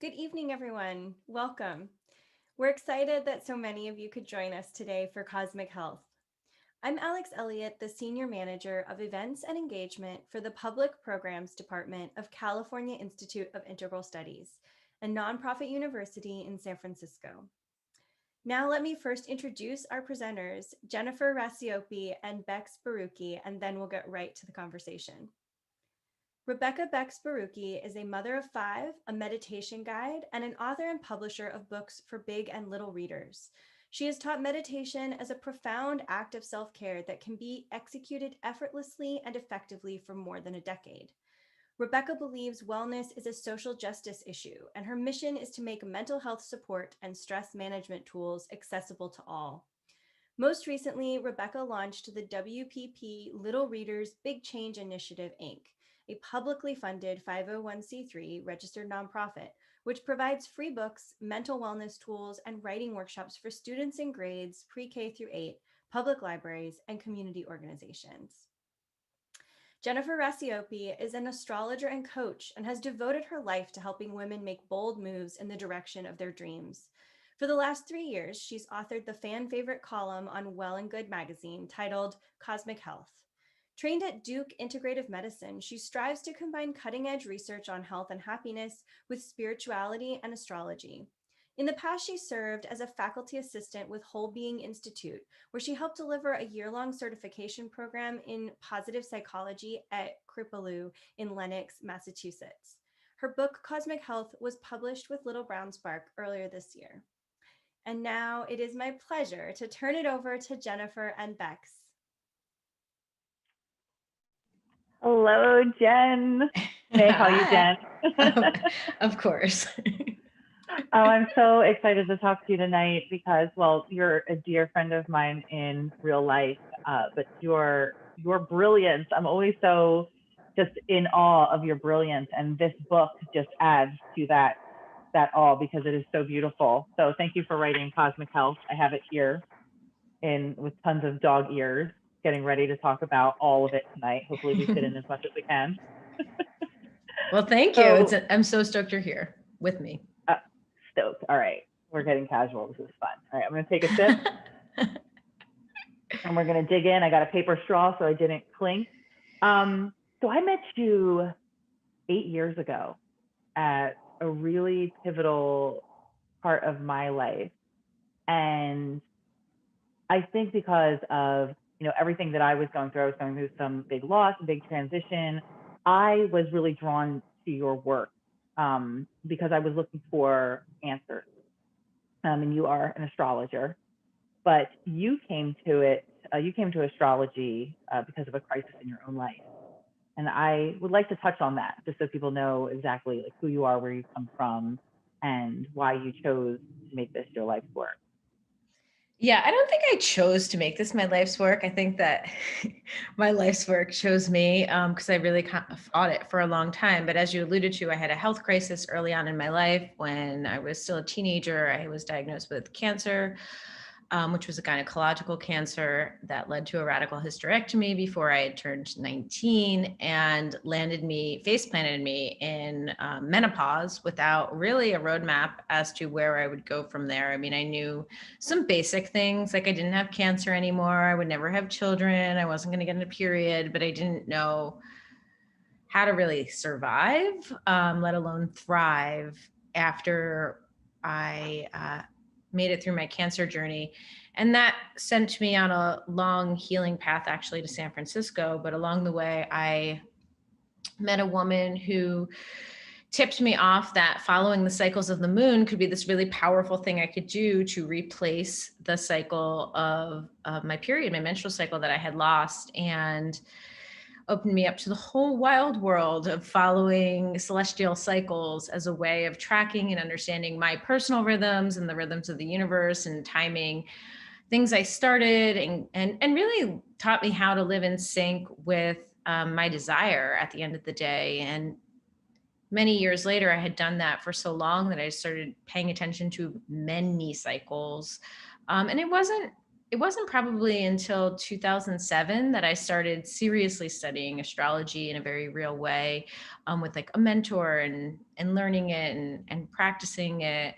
Good evening, everyone. Welcome. We're excited that so many of you could join us today for Cosmic Health. I'm Alex Elliott, the Senior Manager of Events and Engagement for the Public Programs Department of California Institute of Integral Studies, a nonprofit university in San Francisco. Now let me first introduce our presenters, Jennifer Racioppi and Rebekah Borucki, and then we'll get right to the conversation. Rebekah Borucki is a mother of five, a meditation guide, and an author and publisher of books for big and little readers. She has taught meditation as a profound act of self-care that can be executed effortlessly and effectively for more than a decade. Rebekah believes wellness is a social justice issue, and her mission is to make mental health support and stress management tools accessible to all. Most recently, Rebekah launched the WPP Little Readers Big Change Initiative, Inc., a publicly funded 501c3 registered nonprofit, which provides free books, mental wellness tools, and writing workshops for students in grades pre-K through 8, public libraries, and community organizations. Jennifer Racioppi is an astrologer and coach and has devoted her life to helping women make bold moves in the direction of their dreams. For the last 3 years, she's authored the fan favorite column on Well and Good magazine titled Cosmic Health. Trained at Duke Integrative Medicine, she strives to combine cutting-edge research on health and happiness with spirituality and astrology. In the past, she served as a faculty assistant with Whole Being Institute, where she helped deliver a year-long certification program in positive psychology at Kripalu in Lenox, Massachusetts. Her book, Cosmic Health, was published with Little Brown Spark earlier this year. And now it is my pleasure to turn it over to Jennifer and Bex. Hello, Jen. May I call you Jen? Of course. I'm so excited to talk to you tonight because, well, you're a dear friend of mine in real life, but your brilliance, I'm always so just in awe of your brilliance, and this book just adds to that awe because it is so beautiful. So thank you for writing Cosmic Health. I have it here with tons of dog ears, getting ready to talk about all of it tonight. Hopefully we fit in as much as we can. Well, thank you. I'm so stoked you're here with me. Stoked. All right. We're getting casual. This is fun. All right. I'm going to take a sip and we're going to dig in. I got a paper straw so I didn't clink. So I met you 8 years ago at a really pivotal part of my life. And I think because of, everything that I was going through some big loss, a big transition. I was really drawn to your work because I was looking for answers. And you are an astrologer, but you came to astrology because of a crisis in your own life. And I would like to touch on that just so people know exactly who you are, where you come from, and why you chose to make this your life's work. Yeah, I don't think I chose to make this my life's work. I think that my life's work chose me because I really fought it for a long time. But as you alluded to, I had a health crisis early on in my life when I was still a teenager. I was diagnosed with cancer, which was a gynecological cancer that led to a radical hysterectomy before I had turned 19 and face planted me in menopause without really a roadmap as to where I would go from there. I mean, I knew some basic things, like I didn't have cancer anymore. I would never have children. I wasn't going to get a period, but I didn't know how to really survive, let alone thrive after I made it through my cancer journey. And that sent me on a long healing path actually to San Francisco. But along the way, I met a woman who tipped me off that following the cycles of the moon could be this really powerful thing I could do to replace the cycle of my period, my menstrual cycle that I had lost, and opened me up to the whole wild world of following celestial cycles as a way of tracking and understanding my personal rhythms and the rhythms of the universe and timing things I started, and really taught me how to live in sync with my desire at the end of the day. And many years later, I had done that for so long that I started paying attention to many cycles. And it wasn't it wasn't probably until 2007 that I started seriously studying astrology in a very real way, with like a mentor and learning it and practicing it.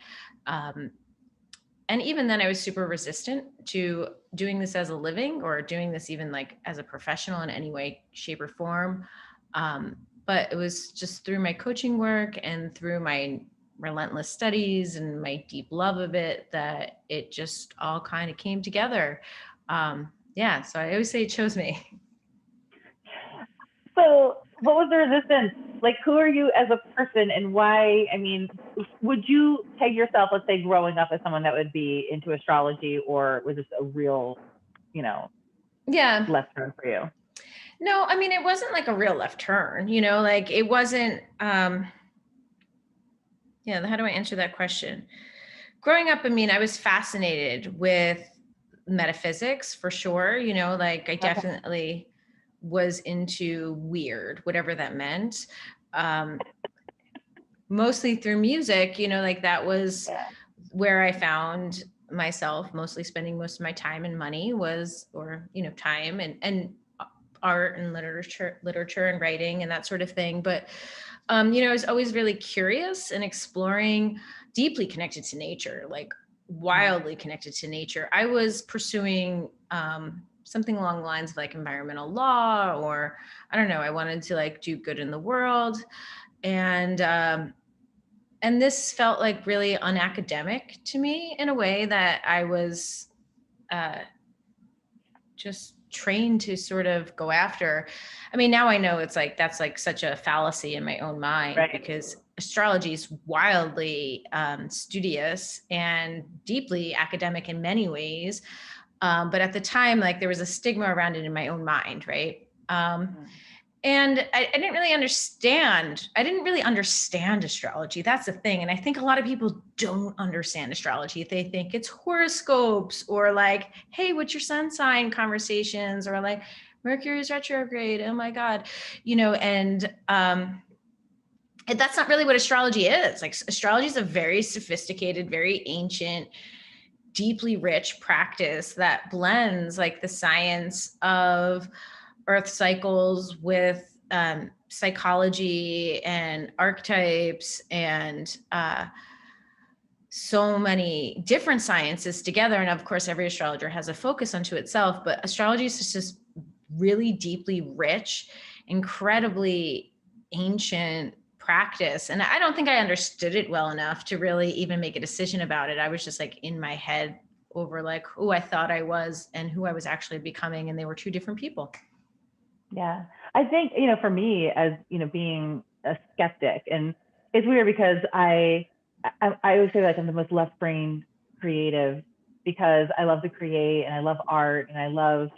And even then I was super resistant to doing this as a living or doing this even like as a professional in any way, shape or form. But it was just through my coaching work and through my relentless studies and my deep love of it that it just all kind of came together. Yeah, so I always say it chose me. So what was the resistance? Like, who are you as a person and why? I mean, would you tag yourself, let's say, growing up as someone that would be into astrology, or was this a real, Yeah. left turn for you? No, I mean, it wasn't like a real left turn, like it wasn't, yeah, how do I answer that question? Growing up, I mean, I was fascinated with metaphysics for sure, like I definitely was into weird, whatever that meant. Mostly through music, like that was where I found myself mostly spending most of my time and money was, or, time and art and literature and writing and that sort of thing. But, I was always really curious and exploring, deeply connected to nature, like wildly connected to nature. I was pursuing something along the lines of like environmental law, or I don't know, I wanted to like do good in the world. And this felt like really unacademic to me in a way that I was just trained to sort of go after. I mean, now I know it's like, that's like such a fallacy in my own mind, Right. because astrology is wildly studious and deeply academic in many ways. But at the time, like there was a stigma around it in my own mind, right? And I didn't really understand. I didn't really understand astrology. That's the thing. And I think a lot of people don't understand astrology. They think it's horoscopes or like, hey, what's your sun sign conversations, or like Mercury's retrograde. Oh my God. And that's not really what astrology is. Like astrology is a very sophisticated, very ancient, deeply rich practice that blends like the science of earth cycles with psychology and archetypes and so many different sciences together. And of course, every astrologer has a focus unto itself, but astrology is just really deeply rich, incredibly ancient practice. And I don't think I understood it well enough to really even make a decision about it. I was just like in my head over like who I thought I was and who I was actually becoming. And they were two different people. Yeah. I think, for me as, being a skeptic, and it's weird because I always say like I'm the most left brain creative because I love to create and I love art and I love,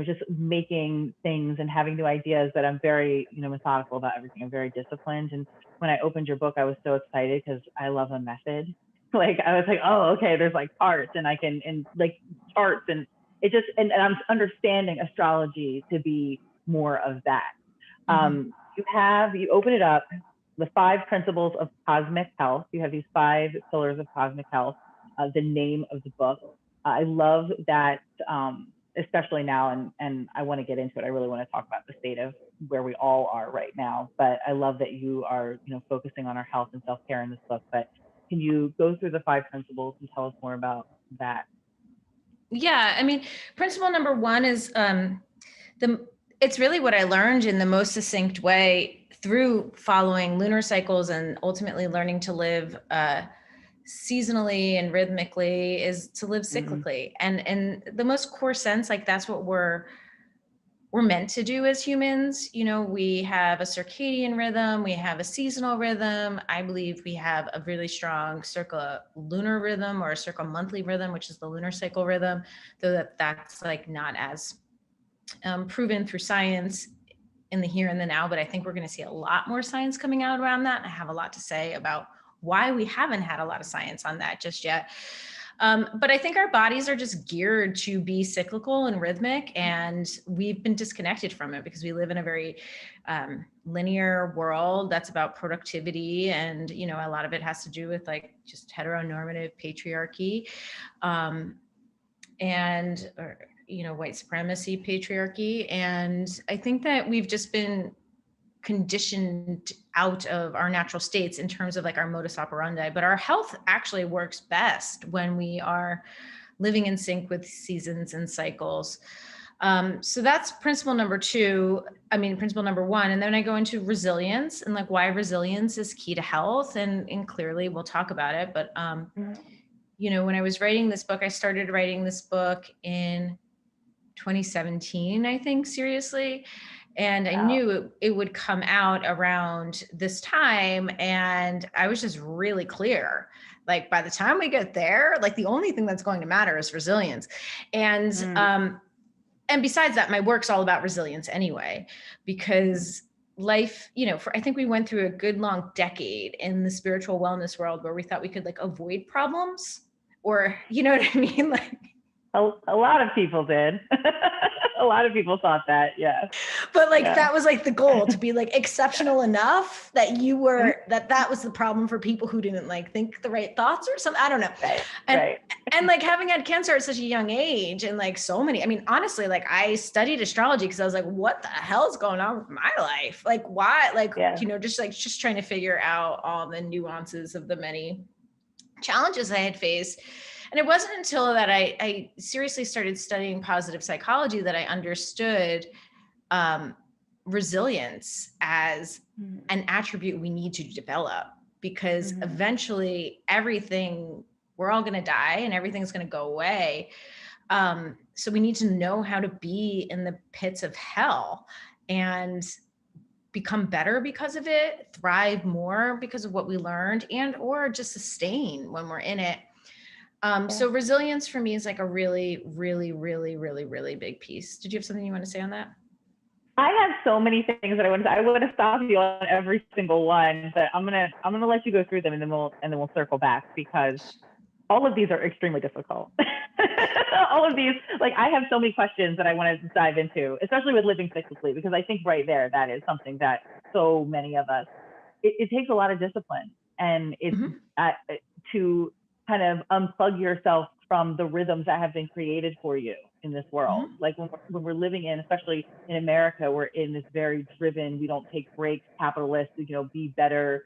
just making things and having new ideas, but I'm very, methodical about everything. I'm very disciplined. And when I opened your book, I was so excited because I love a method. Like I was like, oh, okay, there's like parts and I can, and like charts, and it just, and I'm understanding astrology to be more of that. You open it up, the 5 principles of cosmic health. You have these 5 pillars of cosmic health, the name of the book. I love that, especially now, and I want to get into it. I really want to talk about the state of where we all are right now, but I love that you are, focusing on our health and self-care in this book. But can you go through the 5 principles and tell us more about that? Yeah, I mean, principle number 1 is it's really what I learned in the most succinct way through following lunar cycles and ultimately learning to live seasonally and rhythmically, is to live cyclically. And in the most core sense, like that's what we're meant to do as humans. We have a circadian rhythm, we have a seasonal rhythm. I believe we have a really strong lunar rhythm, or a circle monthly rhythm, which is the lunar cycle rhythm, though that's like not as proven through science in the here and the now. But I think we're going to see a lot more science coming out around that. And I have a lot to say about why we haven't had a lot of science on that just yet. But I think our bodies are just geared to be cyclical and rhythmic, and we've been disconnected from it because we live in a very linear world that's about productivity. And, a lot of it has to do with like just heteronormative patriarchy. and, or, white supremacy, patriarchy. And I think that we've just been conditioned out of our natural states in terms of like our modus operandi, but our health actually works best when we are living in sync with seasons and cycles. So that's principle number one. And then I go into resilience and like why resilience is key to health. And clearly we'll talk about it. But, when I was writing this book, I started writing this book in 2017, I think, seriously. And I knew it would come out around this time. And I was just really clear. Like by the time we get there, like the only thing that's going to matter is resilience. And besides that, my work's all about resilience anyway, because life, I think we went through a good long decade in the spiritual wellness world where we thought we could like avoid problems, or, you know what I mean? Like a lot of people did. A lot of people thought that, yeah. But like, that was like the goal, to be like exceptional enough that you were, that was the problem for people who didn't like think the right thoughts or something. I don't know. And like having had cancer at such a young age and like so many, I mean, honestly, like I studied astrology because I was like, what the hell is going on with my life? Like why, just trying to figure out all the nuances of the many challenges I had faced. And it wasn't until that I seriously started studying positive psychology that I understood resilience as an attribute we need to develop, because eventually we're all going to die and everything's going to go away. So we need to know how to be in the pits of hell and become better because of it, thrive more because of what we learned, and or just sustain when we're in it. So resilience for me is like a really, really, really, really, really big piece. Did you have something you want to say on that? I have so many things that I would have stopped you on every single one, but I'm gonna let you go through them, and then we'll circle back, because all of these are extremely difficult. All of these, like I have so many questions that I want to dive into, especially with living cyclically, because I think right there, that is something that so many of us, it takes a lot of discipline, and it's to kind of unplug yourself from the rhythms that have been created for you in this world. Like when we're living in, especially in America, we're in this very driven, we don't take breaks, capitalist, be better,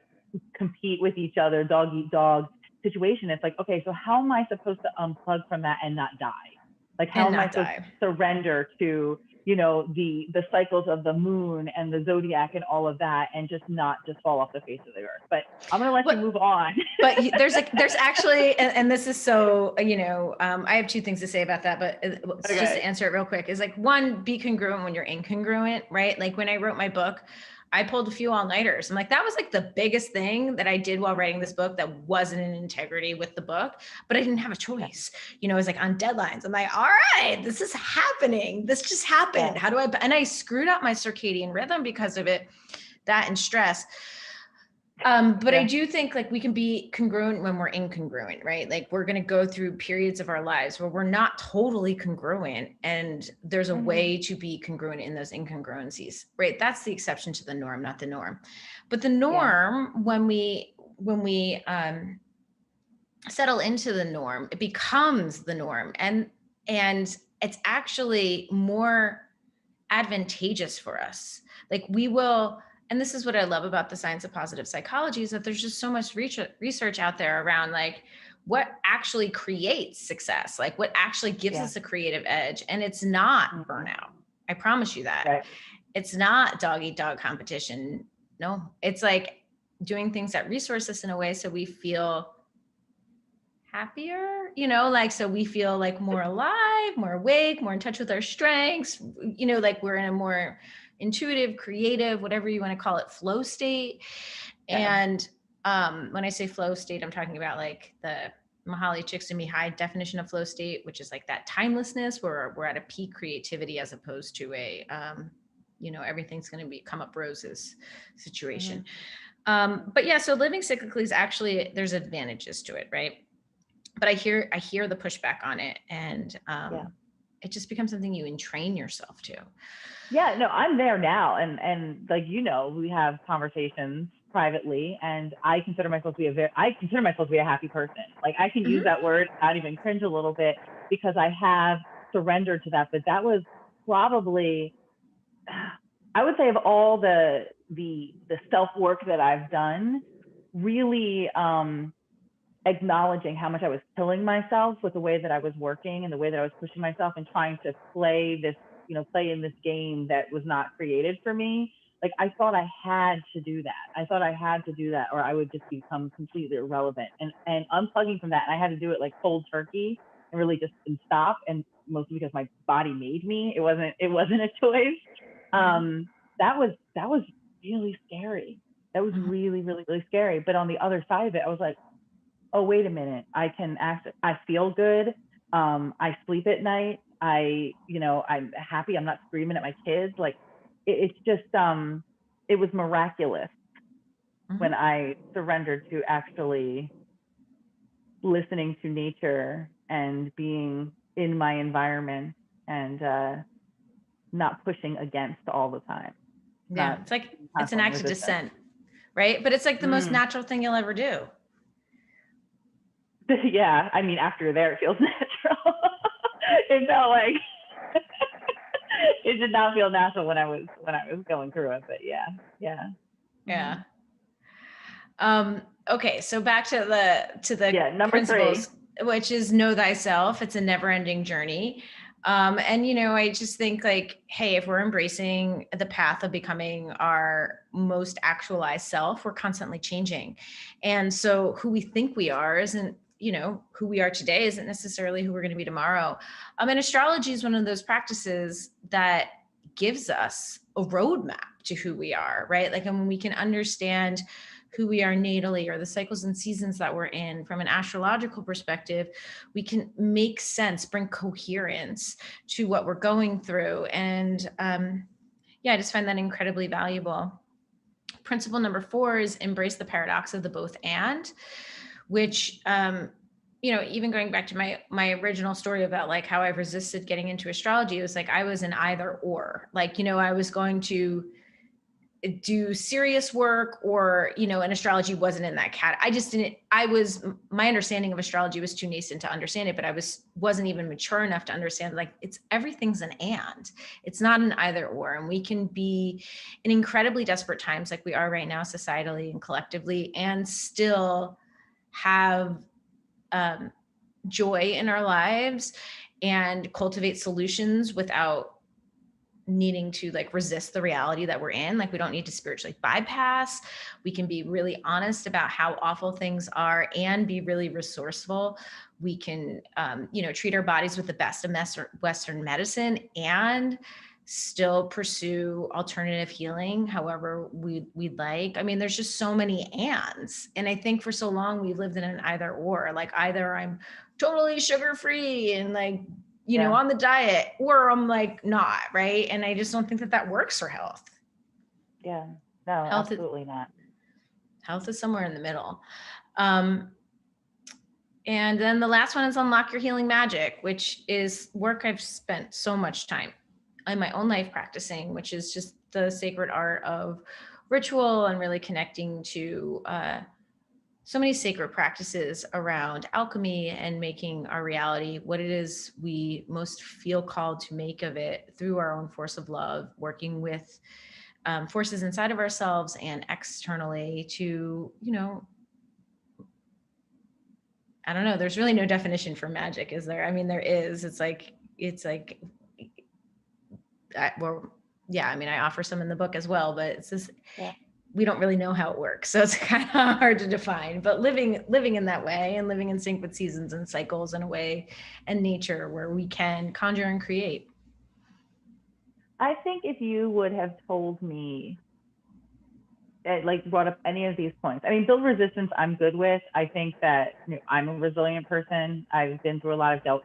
compete with each other, dog eat dog situation. It's like, okay, so how am I supposed to unplug from that and not die? Like how am I supposed to surrender to, the cycles of the moon and the zodiac and all of that, and just not just fall off the face of the earth? But I'm going to let you move on. But there's actually, and this is so, I have two things to say about that, but just to answer it real quick is like, one, be congruent when you're incongruent, right? Like when I wrote my book, I pulled a few all-nighters. I'm like, that was like the biggest thing that I did while writing this book that wasn't in integrity with the book, but I didn't have a choice. It was like on deadlines. I'm like, all right, this is happening. This just happened. How do I, and I screwed up my circadian rhythm because of it, that and stress. But I do think like we can be congruent when we're incongruent, right? Like we're going to go through periods of our lives where we're not totally congruent, and there's a way to be congruent in those incongruencies, right? That's the exception to the norm, not the norm. But the norm, when we settle into the norm, it becomes the norm, and it's actually more advantageous for us. Like we will. And this is what I love about the science of positive psychology, is that there's just so much research out there around like what actually creates success, like what actually gives us a creative edge. And it's not burnout. I promise you that. Right. It's not dog eat dog competition. No, it's like doing things that resource us in a way so we feel happier, so we feel like more alive, more awake, more in touch with our strengths, like we're in a more intuitive, creative, whatever you want to call it, flow state. And when I say flow state, I'm talking about like the Mahali Csikszentmihalyi definition of flow state, which is like that timelessness where we're at a peak creativity as opposed to a, everything's going to come up roses situation. But yeah, so living cyclically is actually, there's advantages to it, right? But I hear the pushback on it, and it just becomes something you entrain yourself to. Yeah, no, I'm there now. And like, we have conversations privately, and I consider myself to be a happy person. Like, I can use that word, I'd even cringe a little bit, because I have surrendered to that. But that was probably, I would say, of all the self-work that I've done, really acknowledging how much I was killing myself with the way that I was working and the way that I was pushing myself and trying to play in this game that was not created for me. Like, I thought I had to do that. Or I would just become completely irrelevant, and unplugging from that. And I had to do it like cold turkey and really just stop. And mostly because my body made me, it wasn't a choice. That was really scary. That was really, really, really scary. But on the other side of it, I was like, oh, wait a minute, I feel good. I sleep at night. I'm happy. I'm not screaming at my kids. Like, it's just, it was miraculous when I surrendered to actually listening to nature and being in my environment, and not pushing against all the time. Yeah, it's an act of dissent, right? But it's like the most natural thing you'll ever do. Yeah, I mean, after you're there, it feels natural. It felt like it did not feel natural when I was going through it, but yeah. Okay, so back to the number principles, 3, which is know thyself. It's a never-ending journey. And I just think, like, hey, if we're embracing the path of becoming our most actualized self, we're constantly changing. And so who we think we are isn't, who we are today isn't necessarily who we're going to be tomorrow. And astrology is one of those practices that gives us a roadmap to who we are, right? Like, and when we can understand who we are natally, or the cycles and seasons that we're in from an astrological perspective, we can make sense, bring coherence to what we're going through. And I just find that incredibly valuable. Principle number 4 is embrace the paradox of the both and, which, even going back to my original story about like how I've resisted getting into astrology, it was like I was an either or. Like, I was going to do serious work, or, and astrology wasn't in that category. My understanding of astrology was too nascent to understand it, but I wasn't even mature enough to understand, like, everything's an and, it's not an either or. And we can be in incredibly desperate times like we are right now, societally and collectively, and still have joy in our lives and cultivate solutions without needing to like resist the reality that we're in. Like, we don't need to spiritually bypass. We can be really honest about how awful things are and be really resourceful. We can, treat our bodies with the best of Western medicine and still pursue alternative healing however we'd like. I mean, there's just so many ands. And I think for so long we lived in an either or, like, either I'm totally sugar-free and like, on the diet, or I'm like not, right? And I just don't think that works for health. Yeah, no, absolutely not. Health is somewhere in the middle. And then the last one is unlock your healing magic, which is work I've spent so much time in my own life practicing, which is just the sacred art of ritual and really connecting to so many sacred practices around alchemy and making our reality what it is we most feel called to make of it through our own force of love, working with forces inside of ourselves and externally to, I don't know, there's really no definition for magic, is there? I mean, there is. I offer some in the book as well, but it's just, we don't really know how it works. So it's kind of hard to define, but living in that way and living in sync with seasons and cycles in a way, and nature, where we can conjure and create. I think if you would have told me, brought up any of these points, I mean, build resistance, I'm good with. I think that I'm a resilient person. I've been through a lot, dealt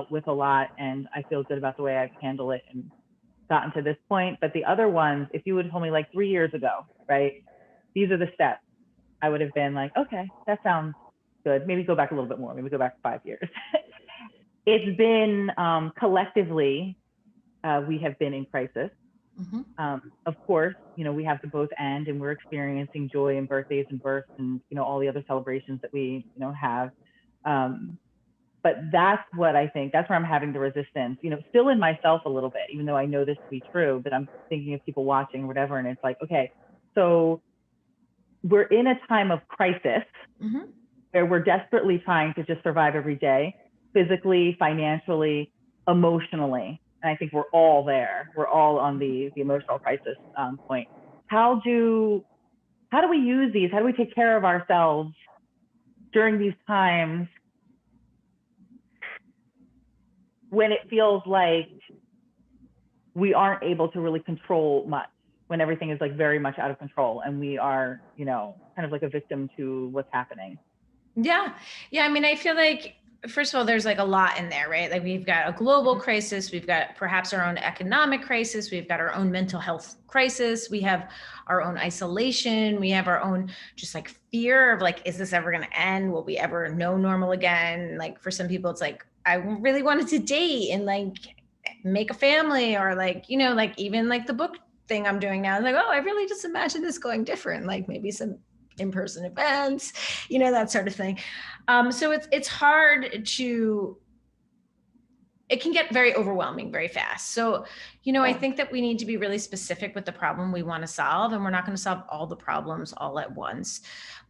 with a lot, and I feel good about the way I've handled it and gotten to this point. But the other ones, if you would have told me like 3 years ago, right, these are the steps, I would have been like, okay, that sounds good. Maybe go back a little bit more. Maybe go back 5 years. It's been collectively, we have been in crisis. Of course, we have the both end, and we're experiencing joy and birthdays and births and, all the other celebrations that we, have. But that's what I think, that's where I'm having the resistance, still in myself a little bit, even though I know this to be true, but I'm thinking of people watching or whatever. And it's like, okay, so we're in a time of crisis where we're desperately trying to just survive every day, physically, financially, emotionally. And I think we're all there. We're all on the emotional crisis point. How do we use these? How do we take care of ourselves during these times when it feels like we aren't able to really control much, when everything is like very much out of control and we are, kind of like a victim to what's happening? Yeah. I mean, I feel like, first of all, there's like a lot in there, right? Like we've got a global crisis, we've got perhaps our own economic crisis, we've got our own mental health crisis, we have our own isolation, we have our own just like fear of like, is this ever going to end? Will we ever know normal again? Like for some people, it's like, I really wanted to date and like make a family, or like, like even like the book thing I'm doing now, like, oh, I really just imagine this going different, like maybe some in-person events, that sort of thing. So it's hard to, it can get very overwhelming very fast. So, I think that we need to be really specific with the problem we want to solve, and we're not going to solve all the problems all at once.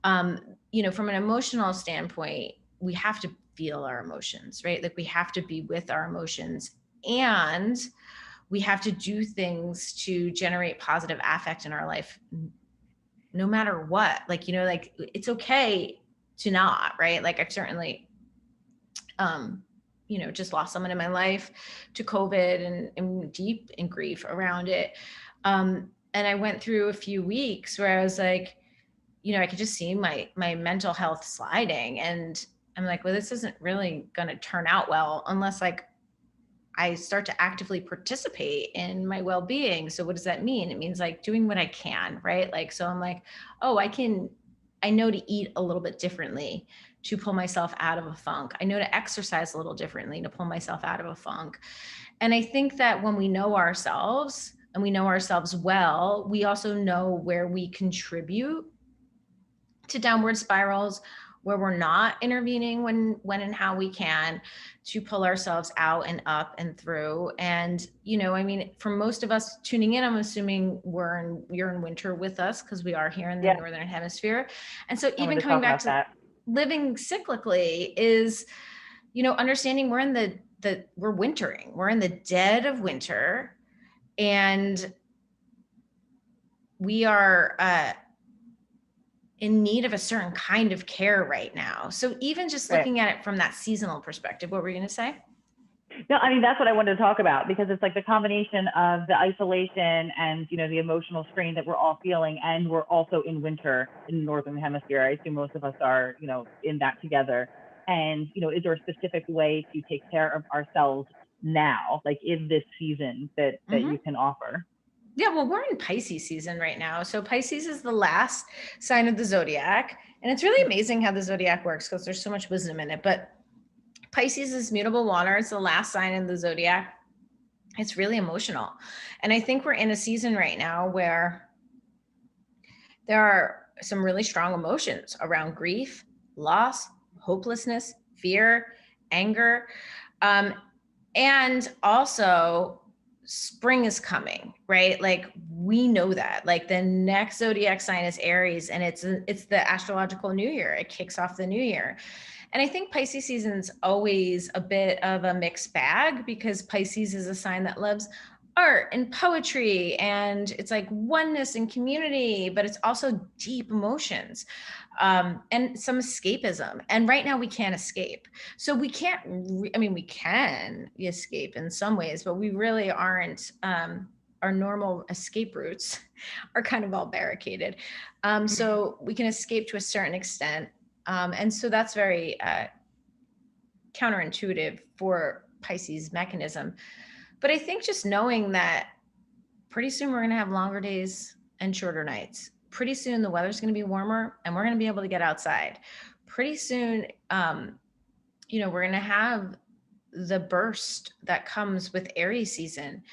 From an emotional standpoint, we have to feel our emotions, right? Like we have to be with our emotions, and we have to do things to generate positive affect in our life, no matter what. Like, like it's okay to not, right? Like I've certainly, just lost someone in my life to COVID and deep in grief around it. And I went through a few weeks where I was like, I could just see my mental health sliding, and I'm like, well, this isn't really going to turn out well unless like I start to actively participate in my well-being. So what does that mean? It means like doing what I can, right? Like, so I'm like, oh, I know to eat a little bit differently to pull myself out of a funk. I know to exercise a little differently to pull myself out of a funk. And I think that when we know ourselves and we know ourselves well, we also know where we contribute to downward spirals, where we're not intervening when and how we can, to pull ourselves out and up and through. And, I mean, for most of us tuning in, I'm assuming you're in winter with us, because we are here in the Northern Hemisphere. And so even coming back to living cyclically is, understanding we're in we're wintering, we're in the dead of winter, and we are, in need of a certain kind of care right now. So even just looking at it from that seasonal perspective, what were you going to say? No, I mean, that's what I wanted to talk about, because it's like the combination of the isolation and, the emotional strain that we're all feeling. And we're also in winter in the Northern Hemisphere. I assume most of us are, in that together. And, is there a specific way to take care of ourselves now, like in this season that you can offer? Yeah, well, we're in Pisces season right now. So Pisces is the last sign of the zodiac. And it's really amazing how the zodiac works, because there's so much wisdom in it. But Pisces is mutable water. It's the last sign in the zodiac. It's really emotional. And I think we're in a season right now where there are some really strong emotions around grief, loss, hopelessness, fear, anger. And also spring is coming, right? Like we know that, like the next zodiac sign is Aries, and it's the astrological new year. It kicks off the new year. And I think Pisces season's always a bit of a mixed bag, because Pisces is a sign that loves art and poetry, and it's like oneness and community, but it's also deep emotions, and some escapism. And right now we can't escape. So we can't, we can escape in some ways, but we really aren't. Our normal escape routes are kind of all barricaded. So we can escape to a certain extent. And so that's very counterintuitive for Pisces mechanism. But I think just knowing that pretty soon we're going to have longer days and shorter nights. Pretty soon the weather's going to be warmer and we're going to be able to get outside. Pretty soon, we're going to have the burst that comes with Aries season.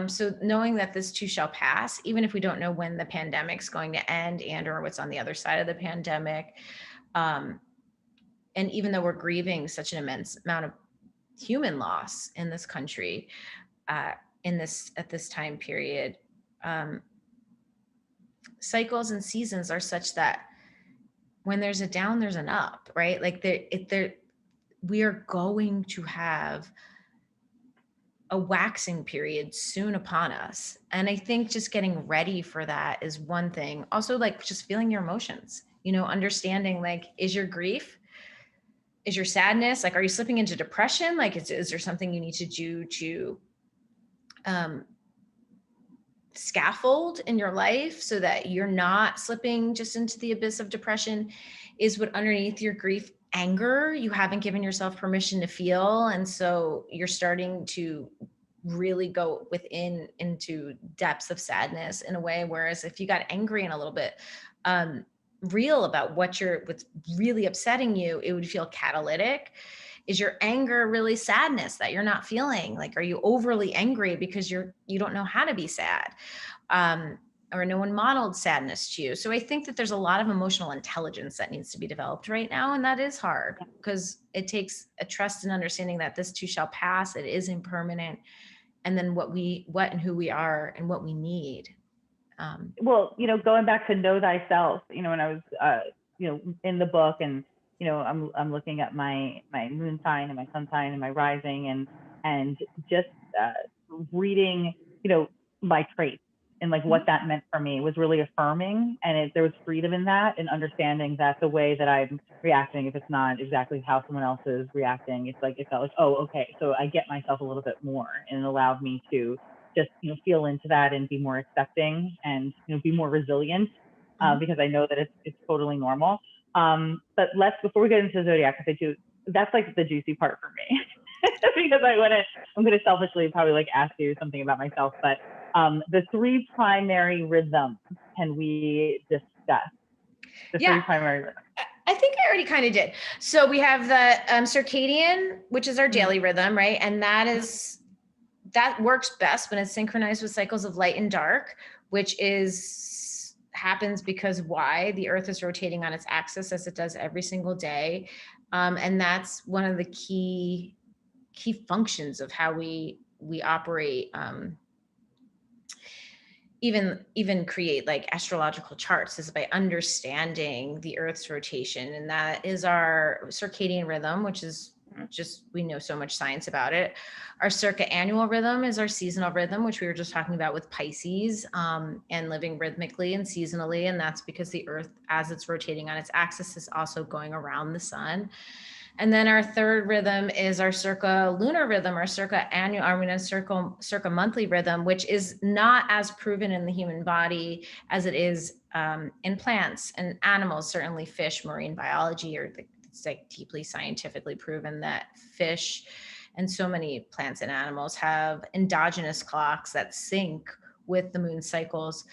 So knowing that this too shall pass, even if we don't know when the pandemic's going to end and or what's on the other side of the pandemic, and even though we're grieving such an immense amount of human loss in this country, at this time period, cycles and seasons are such that when there's a down, there's an up, right? Like we are going to have a waxing period soon upon us. And I think just getting ready for that is one thing. Also, like just feeling your emotions, understanding, like, is your grief, is your sadness, like, are you slipping into depression? Like, is there something you need to do to scaffold in your life so that you're not slipping just into the abyss of depression? Is what underneath your grief anger you haven't given yourself permission to feel, and so you're starting to really go within into depths of sadness in a way, whereas if you got angry and a little bit real about what's really upsetting you, it would feel catalytic. Is your anger really sadness that you're not feeling? Like, are you overly angry because you don't know how to be sad? Or no one modeled sadness to you. So I think that there's a lot of emotional intelligence that needs to be developed right now. And that is hard because it takes a trust and understanding that this too shall pass. It is impermanent. And then what and who we are and what we need. Well, going back to know thyself, when I was, in the book, and, I'm looking at my moon sign and my sun sign and my rising, and just reading, my traits and like what that meant for me was really affirming. And there was freedom in that, and understanding that the way that I'm reacting, if it's not exactly how someone else is reacting, it's like, it felt like, oh, okay, so I get myself a little bit more, and it allowed me to just, feel into that and be more accepting and, be more resilient, because I know that it's totally normal. But before we get into the zodiac, because that's like the juicy part for me. Because I'm going to selfishly probably like ask you something about myself, but the three primary rhythms, can we discuss the three primary rhythms? I think I already kind of did. So we have the circadian, which is our daily rhythm, right? And that works best when it's synchronized with cycles of light and dark, which happens because why? The earth is rotating on its axis as it does every single day. And that's one of the key functions of how we operate, even create like astrological charts, is by understanding the earth's rotation. And that is our circadian rhythm, which is just, we know so much science about it. Our circa annual rhythm is our seasonal rhythm, which we were just talking about with Pisces, and living rhythmically and seasonally. And that's because the earth, as it's rotating on its axis, is also going around the sun. And then our third rhythm is our circa lunar rhythm, or circa annual, circa monthly rhythm, which is not as proven in the human body as it is in plants and animals. Certainly fish, marine biology, it's like deeply scientifically proven that fish and so many plants and animals have endogenous clocks that sync with the moon cycles.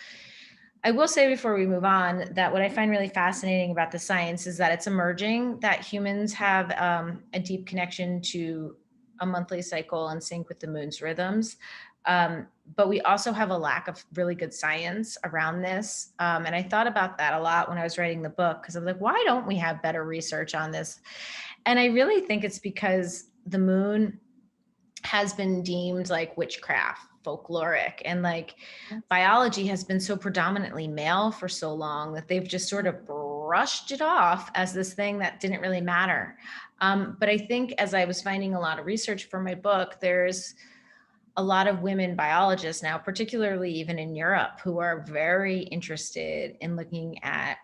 I will say before we move on that what I find really fascinating about the science is that it's emerging that humans have a deep connection to a monthly cycle and sync with the moon's rhythms. But we also have a lack of really good science around this. And I thought about that a lot when I was writing the book, because I was like, why don't we have better research on this? And I really think it's because the moon has been deemed like witchcraft, folkloric, and like biology has been so predominantly male for so long that they've just sort of brushed it off as this thing that didn't really matter. But I think as I was finding a lot of research for my book, there's a lot of women biologists now, particularly even in Europe, who are very interested in looking at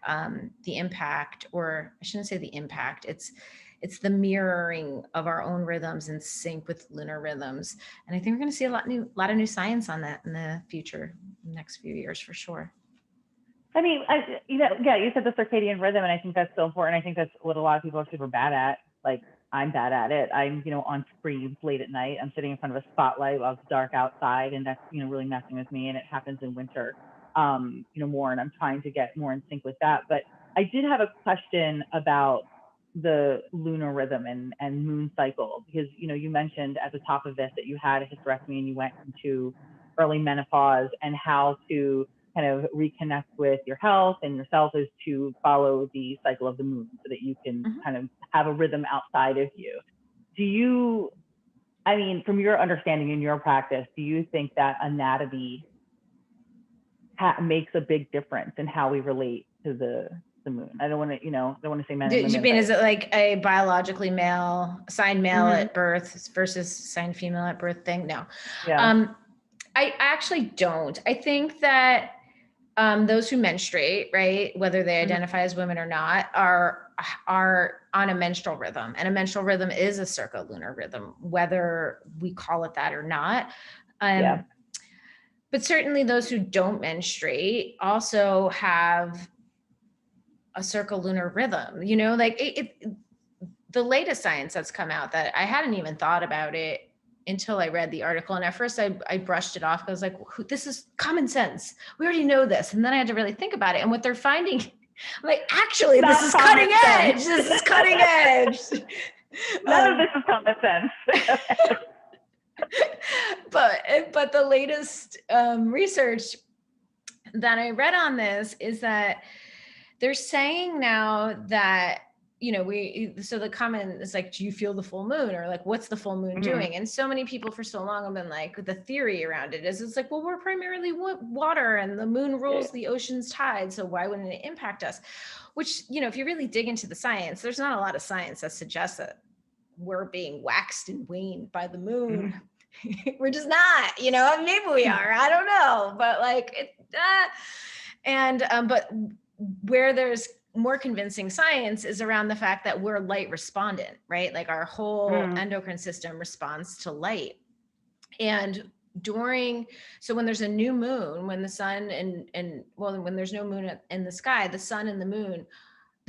the impact, or I shouldn't say the impact, it's the mirroring of our own rhythms in sync with lunar rhythms. And I think we're going to see a lot of new science on that in the future, next few years for sure. I mean, you said the circadian rhythm, and I think that's so important. I think that's what a lot of people are super bad at. Like, I'm bad at it. I'm, on screens late at night. I'm sitting in front of a spotlight while it's dark outside, and that's, really messing with me. And it happens in winter, more, and I'm trying to get more in sync with that. But I did have a question about the lunar rhythm and moon cycle, because, you mentioned at the top of this that you had a hysterectomy and you went into early menopause and how to kind of reconnect with your health and yourself is to follow the cycle of the moon so that you can kind of have a rhythm outside of you. Do you, I mean, from your understanding in your practice, do you think that anatomy makes a big difference in how we relate to the moon? I don't want to, don't want to say men and women. Do you mean, is it like a biologically assigned male at birth versus assigned female at birth thing? No. Yeah. I actually don't. I think that those who menstruate, right, whether they identify as women or not, are on a menstrual rhythm, and a menstrual rhythm is a circulunar rhythm, whether we call it that or not. But certainly those who don't menstruate also have a circulunar rhythm, like the latest science that's come out that I hadn't even thought about it until I read the article. And at first I brushed it off. I was like, this is common sense. We already know this. And then I had to really think about it. And what they're finding, I'm like, actually, this is cutting edge. This is cutting edge. None of this is common sense. But the latest research that I read on this is that they're saying now that, so the comment is like, do you feel the full moon, or like, what's the full moon doing? And so many people for so long have been like, the theory around it is it's like, well, we're primarily water and the moon rules the ocean's tide. So why wouldn't it impact us? Which, if you really dig into the science, there's not a lot of science that suggests that we're being waxed and waned by the moon. We're just not, maybe we are, I don't know, but like, but where there's more convincing science is around the fact that we're light respondent, right? Like our whole endocrine system responds to light. And so when there's a new moon, when the sun when there's no moon in the sky, the sun and the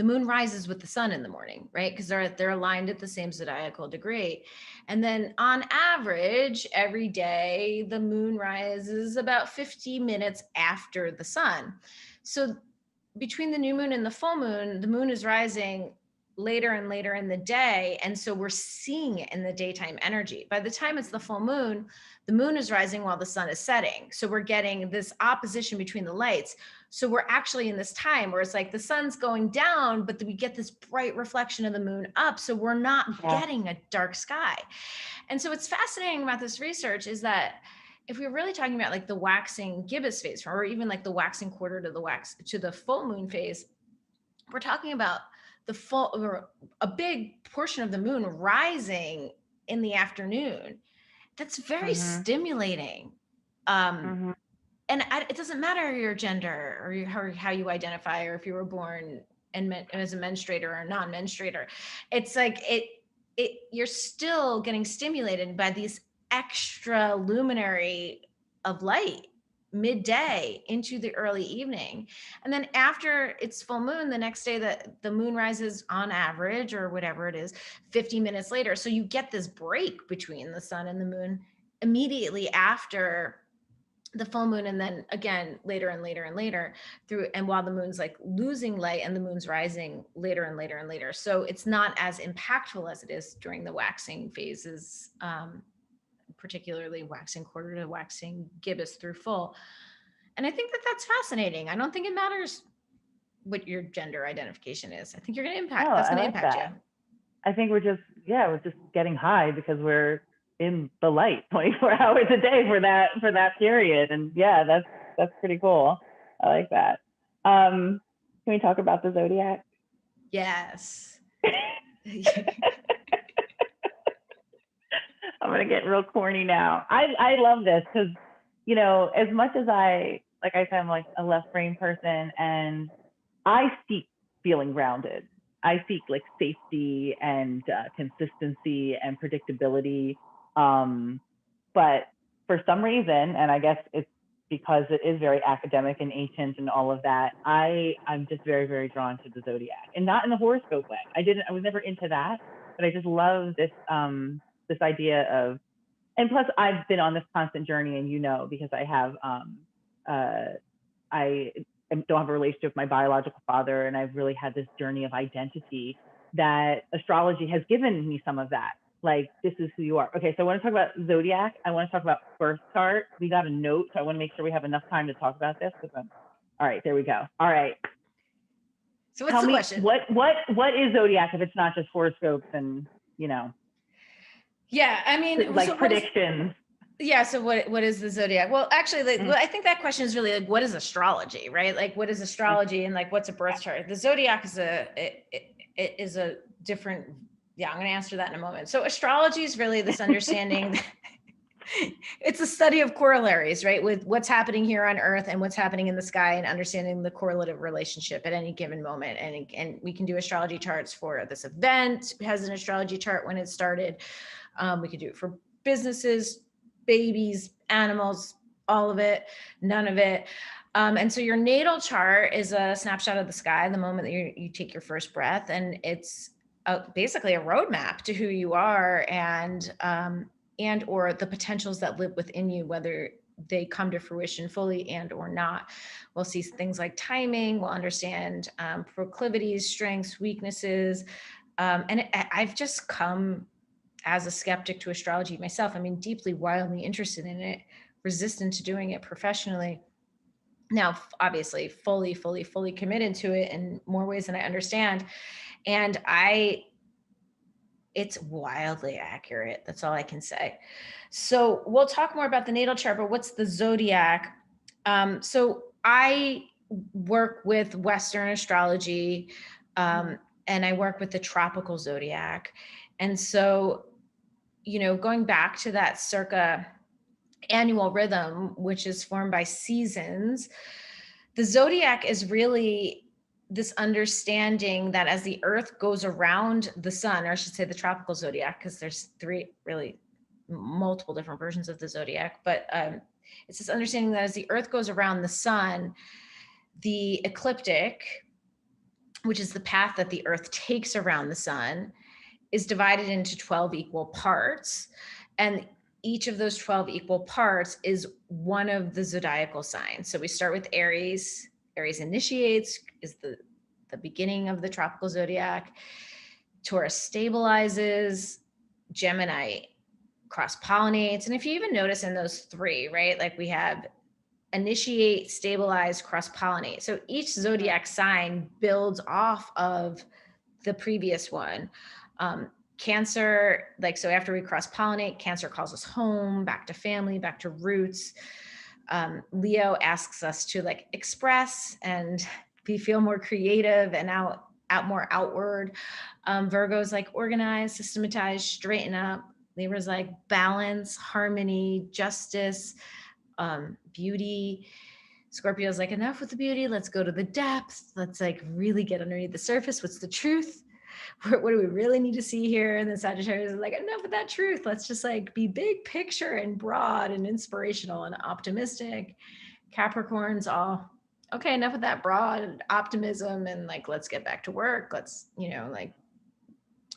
moon rises with the sun in the morning, right? Because they're aligned at the same zodiacal degree. And then on average, every day, the moon rises about 50 minutes after the sun. So between the new moon and the full moon, the moon is rising later and later in the day. And so we're seeing it in the daytime energy. By the time it's the full moon, the moon is rising while the sun is setting. So we're getting this opposition between the lights. So we're actually in this time where it's like the sun's going down, but we get this bright reflection of the moon up. So we're not getting a dark sky. And so what's fascinating about this research is that if we're really talking about like the waxing gibbous phase, or even like the waxing quarter to the full moon phase, we're talking about a big portion of the moon rising in the afternoon. That's very stimulating. And it doesn't matter your gender or how you identify, or if you were born as a menstruator or a non-menstruator. It's like you're still getting stimulated by these extra luminary of light midday into the early evening. And then after it's full moon, the next day that the moon rises on average, or whatever it is, 50 minutes later. So you get this break between the sun and the moon immediately after the full moon, and then again later and later and later and while the moon's like losing light and the moon's rising later and later and later. So it's not as impactful as it is during the waxing phases, particularly waxing quarter to waxing gibbous through full. And I think that that's fascinating. I don't think it matters what your gender identification is. I think you're going to impact. That's going to impact you. I think we're just getting high because we're in the light 24 hours a day for that period. And that's pretty cool. I like that. Can we talk about the zodiac? Yes. I'm going to get real corny now. I love this because, as much as like I said, I'm like a left brain person, and I seek feeling grounded. I seek like safety and consistency and predictability. But for some reason, and I guess it's because it is very academic and ancient and all of that, I'm just very, very drawn to the zodiac, and not in the horoscope way. I was never into that, but I just love this this idea of, and plus I've been on this constant journey, and because I have I don't have a relationship with my biological father, and I've really had this journey of identity that astrology has given me some of that. like, this is who you are. Okay, so I want to talk about zodiac. I want to talk about birth chart. We got a note, so I want to make sure we have enough time to talk about this. All right, there we go. All right. So what's the question? What is zodiac if it's not just horoscopes and, you know? Yeah, I mean, like so predictions. Yeah. So what is the zodiac? Well, actually, like, well, I think that question is really like, what is astrology, right? Like, what is astrology, and like, what's a birth chart? The zodiac is it is a different. Yeah, I'm going to answer that in a moment. So astrology is really this understanding. It's a study of corollaries, right? With what's happening here on Earth and what's happening in the sky, and understanding the correlative relationship at any given moment. And we can do astrology charts for this event. It has an astrology chart when it started. We could do it for businesses, babies, animals, all of it, none of it. And so your natal chart is a snapshot of the sky the moment that you take your first breath. And it's basically a roadmap to who you are, and or the potentials that live within you, whether they come to fruition fully and or not. We'll see things like timing. We'll understand proclivities, strengths, weaknesses. And I've just come as a skeptic to astrology myself. I mean, deeply, wildly interested in it, resistant to doing it professionally. Now, obviously, fully committed to it in more ways than I understand. And it's wildly accurate. That's all I can say. So we'll talk more about the natal chart, but what's the zodiac? So I work with Western astrology, and I work with the tropical zodiac. And so, going back to that circa annual rhythm, which is formed by seasons, the zodiac is really this understanding that as the earth goes around the sun, or I should say the tropical zodiac, because there's multiple different versions of the zodiac, but it's this understanding that as the earth goes around the sun, the ecliptic, which is the path that the earth takes around the sun, is divided into 12 equal parts. And each of those 12 equal parts is one of the zodiacal signs. So we start with Aries. Aries initiates, is the beginning of the tropical zodiac. Taurus stabilizes. Gemini cross-pollinates. And if you even notice in those three, right, like we have initiate, stabilize, cross-pollinate. So each zodiac sign builds off of the previous one. Cancer, like, so after we cross-pollinate, Cancer calls us home, back to family, back to roots. Leo asks us to like express and feel more creative and out more outward. Virgo's like organize, systematize, straighten up. Libra's like balance, harmony, justice, beauty. Scorpio's like, enough with the beauty. Let's go to the depth. Let's like really get underneath the surface. What's the truth? What do we really need to see here? And then Sagittarius is like, enough of that truth. Let's just like be big picture and broad and inspirational and optimistic. Capricorn's all, okay, enough of that broad optimism and like, let's get back to work. Let's, like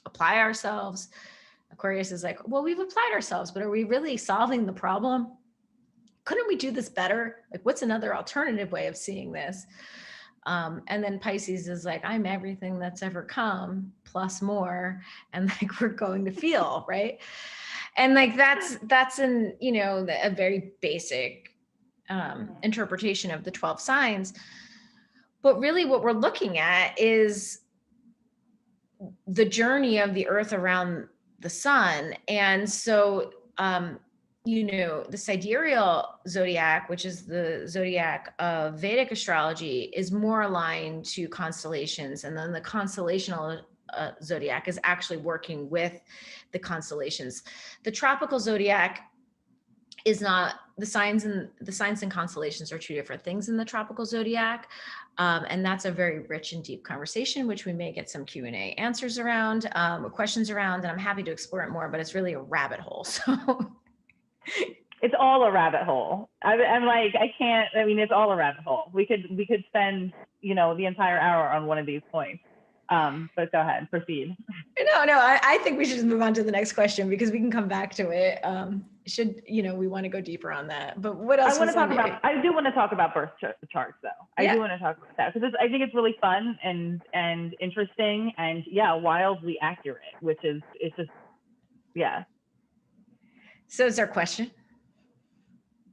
apply ourselves. Aquarius is like, well, we've applied ourselves, but are we really solving the problem? Couldn't we do this better? Like, what's another alternative way of seeing this? And then Pisces is like, I'm everything that's ever come plus more. And like, we're going to feel, right? And like, that's an, a very basic interpretation of the 12 signs. But really what we're looking at is the journey of the earth around the sun. And so, the sidereal zodiac, which is the zodiac of Vedic astrology, is more aligned to constellations. And then the constellational zodiac is actually working with the constellations. The tropical zodiac is not, the signs and constellations are two different things in the tropical zodiac. And that's a very rich and deep conversation, which we may get some Q&A answers around, or questions around, and I'm happy to explore it more, but it's really a rabbit hole. So it's all a rabbit hole. I'm like, it's all a rabbit hole. We could spend, the entire hour on one of these points. But go ahead, proceed. No, I think we should just move on to the next question because we can come back to it. We want to go deeper on that. But what else? I do want to talk about birth charts though. Yeah. I do want to talk about that because I think it's really fun and interesting and wildly accurate, which is, it's just Yeah. So is there a question?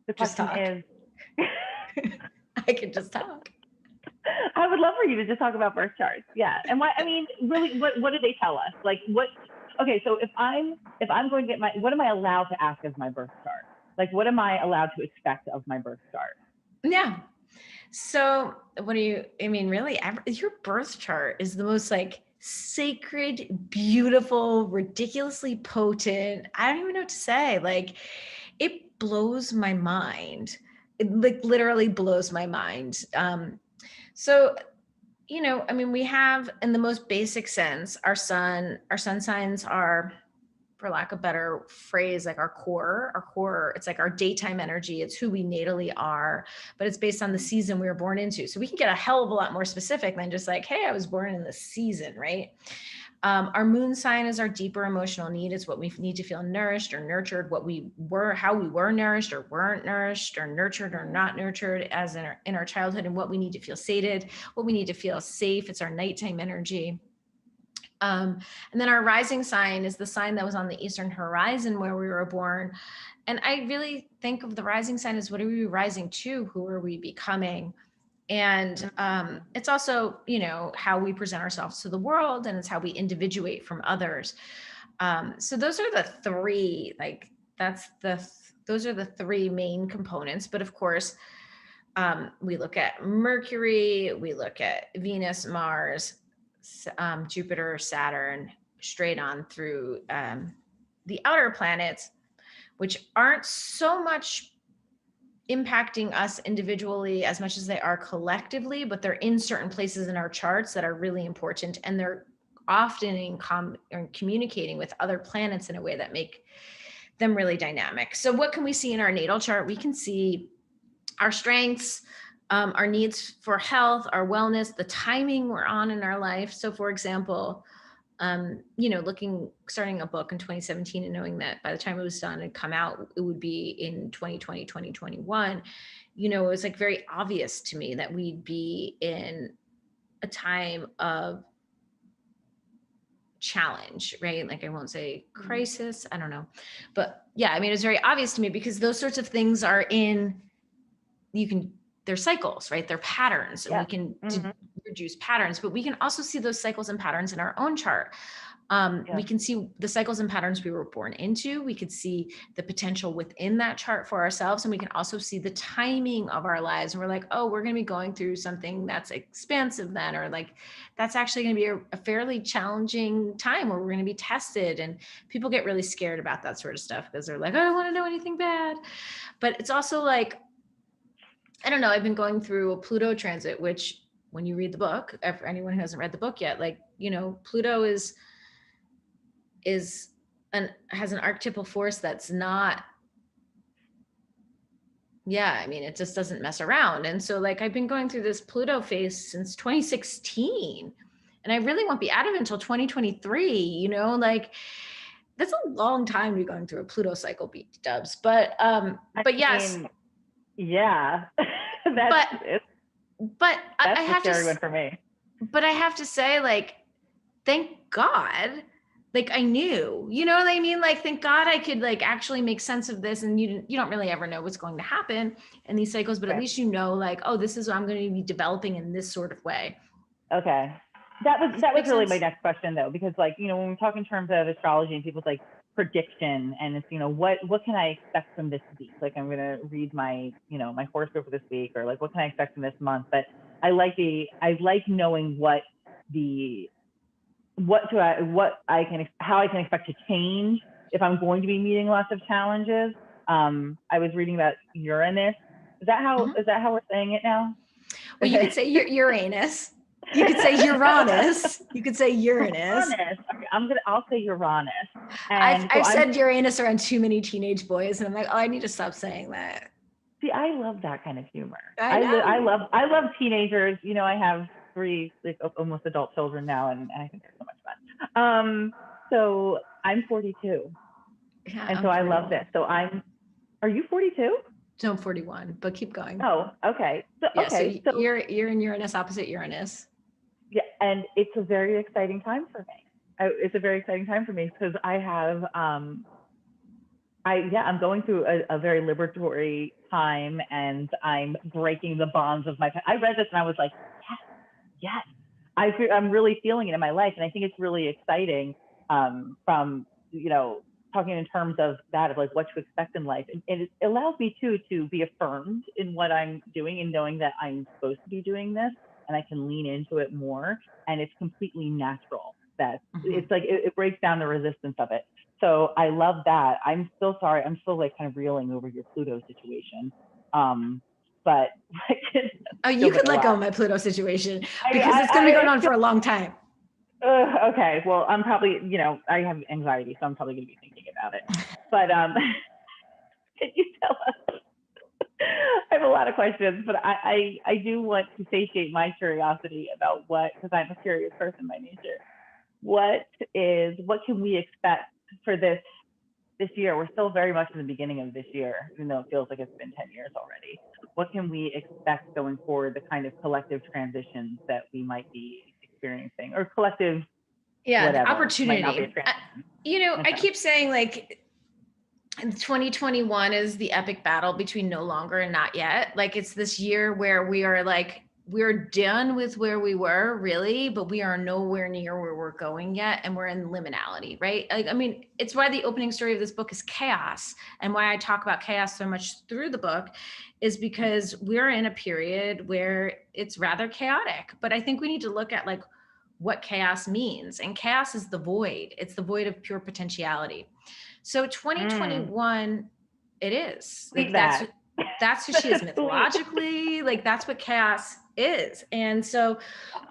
The Just question talk. is, I can just talk. I would love for you to just talk about birth charts. Yeah. And why, I mean, really, what do they tell us? Like okay, so if I'm going to get what am I allowed to ask as my birth chart? Like, what am I allowed to expect of my birth chart? Yeah. So really, your birth chart is the most like sacred, beautiful, ridiculously potent. I don't even know what to say. Like, it blows my mind. It like literally blows my mind. So, we have, in the most basic sense, our sun signs are, for lack of a better phrase, like our core, it's like our daytime energy. It's who we natally are, but it's based on the season we were born into. So we can get a hell of a lot more specific than just like, hey, I was born in this season, right? Our moon sign is our deeper emotional need. It's what we need to feel nourished or nurtured, how we were nourished or weren't nourished, or nurtured or not nurtured as in our childhood, and what we need to feel sated, what we need to feel safe. It's our nighttime energy. And then our rising sign is the sign that was on the eastern horizon where we were born. And I really think of the rising sign as, what are we rising to? Who are we becoming? And it's also, how we present ourselves to the world, and it's how we individuate from others. So those are the three, those are the three main components. But of course, we look at Mercury, we look at Venus, Mars, Jupiter, Saturn, straight on through the outer planets, which aren't so much impacting us individually as much as they are collectively, but they're in certain places in our charts that are really important, and they're often in communicating with other planets in a way that make them really dynamic. So what can we see in our natal chart? We can see our strengths, our needs for health, our wellness, the timing we're on in our life. So for example, starting a book in 2017 and knowing that by the time it was done and come out, it would be in 2020, 2021, it was like very obvious to me that we'd be in a time of challenge, right? Like, I won't say crisis, I don't know. But yeah, it was very obvious to me because those sorts of things are they're cycles, right? They're patterns, and we can reduce patterns, but we can also see those cycles and patterns in our own chart. We can see the cycles and patterns we were born into. We could see the potential within that chart for ourselves. And we can also see the timing of our lives. And we're like, oh, we're going to be going through something that's expansive then, or like, that's actually going to be a fairly challenging time where we're going to be tested. And people get really scared about that sort of stuff because they're like, I don't want to know anything bad. But it's also like, I don't know, I've been going through a Pluto transit, which when you read the book, for anyone who hasn't read the book yet, Pluto has an archetypal force that's not, it just doesn't mess around. And so I've been going through this Pluto phase since 2016, and I really won't be out of it until 2023, that's a long time to be going through a Pluto cycle, beat dubs. But yes. Yeah. But I have the scary to, one for me. But I have to say, thank God, I knew, you know what I mean? Thank God I could actually make sense of this. And you don't really ever know what's going to happen in these cycles, but at least oh, this is what I'm going to be developing in this sort of way. Okay. That was really my next question though, because when we talk in terms of astrology and people's prediction, and it's, what can I expect from this week? I'm going to read my, my horoscope for this week, or what can I expect from this month? But I like knowing how I can expect to change if I'm going to be meeting lots of challenges. I was reading about Uranus. Is that how we're saying it now? Well, you could say Uranus. You could say Uranus. You could say Uranus. Okay, I'll say Uranus. I've said Uranus around too many teenage boys, and I'm like, oh, I need to stop saying that. See, I love that kind of humor. I love teenagers. I have 3 almost adult children now, and I think they're so much fun. So I'm 42, and so I love this. So are you 42? No, I'm 41, but keep going. Oh, okay. So you're in Uranus opposite Uranus. Yeah, and it's a very exciting time for me. it's a very exciting time for me because I have, I'm going through a very liberatory time, and I'm breaking the bonds of my. I read this and I was like, yes, yes. I'm really feeling it in my life, and I think it's really exciting. From talking in terms of that, of like what to expect in life, and it allows me to be affirmed in what I'm doing, and knowing that I'm supposed to be doing this, and I can lean into it more, and it's completely natural. That it's like it breaks down the resistance of it. So I love that. I'm still sorry. I'm still like kind of reeling over your Pluto situation. But oh, you could let go of my Pluto situation because it's going to be going on for a long time. Okay. Well, I'm probably, I have anxiety, so I'm probably going to be thinking about it. But can you tell us? I have a lot of questions, but I do want to satiate my curiosity about because I'm a curious person by nature. What can we expect for this year? We're still very much in the beginning of this year, even though it feels like it's been 10 years already. What can we expect going forward, the kind of collective transitions that we might be experiencing, or collective whatever, opportunity. I keep saying like 2021 is the epic battle between no longer and not yet. Like it's this year where we are like, we're done with where we were really, but we are nowhere near where we're going yet. And we're in liminality, right? Like, I mean, it's why the opening story of this book is chaos. And why I talk about chaos so much through the book is because we're in a period where it's rather chaotic, but I think we need to look at like what chaos means. And chaos is the void. It's the void of pure potentiality. So 2021, it is. Like that's who she is mythologically. Like that's what chaos is. And so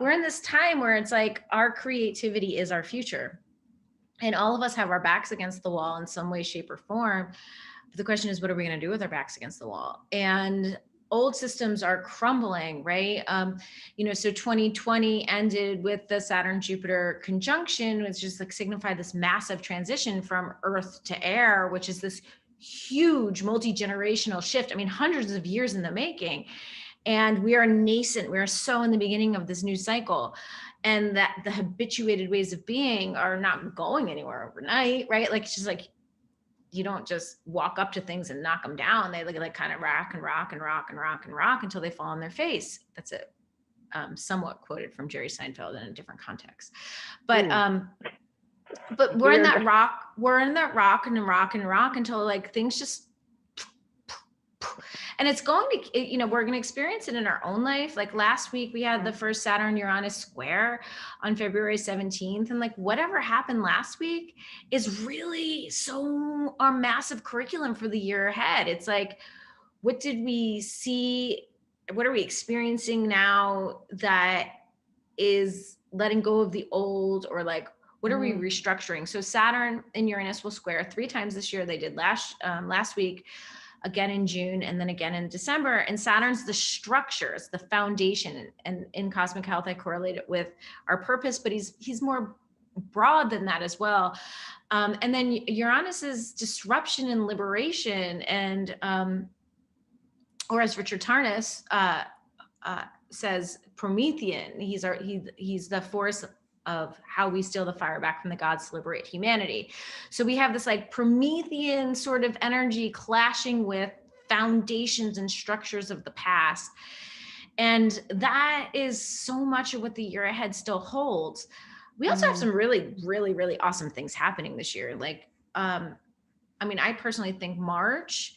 we're in this time where it's like our creativity is our future. And all of us have our backs against the wall in some way, shape, or form. But the question is, what are we going to do with our backs against the wall? And old systems are crumbling, right? So 2020 ended with the Saturn-Jupiter conjunction, which just like signified this massive transition from earth to air, which is this huge multi-generational shift. I mean, hundreds of years in the making. And we are nascent. We are so in the beginning of this new cycle. And that the habituated ways of being are not going anywhere overnight, right? Like, it's just like, you don't just walk up to things and knock them down. They like kind of rock and rock and rock and rock and rock until they fall on their face. That's it. Somewhat quoted from Jerry Seinfeld in a different context. But we're in that rock and rock and rock until like things just, and it's going to, we're going to experience it in our own life. Like last week we had the first Saturn Uranus square on February 17th. And like whatever happened last week is really so our massive curriculum for the year ahead. It's like, what did we see? What are we experiencing now that is letting go of the old, or like, what are we restructuring? So Saturn and Uranus will square 3 times this year. They did last week, again in June, and then again in December. And Saturn's the structures, the foundation. And in cosmic health, I correlate it with our purpose, but he's more broad than that as well. And then Uranus is disruption and liberation. And, or as Richard Tarnas says, Promethean, he's the force of how we steal the fire back from the gods to liberate humanity. So we have this like Promethean sort of energy clashing with foundations and structures of the past. And that is so much of what the year ahead still holds. We also have some really, really, really awesome things happening this year. Like, I personally think March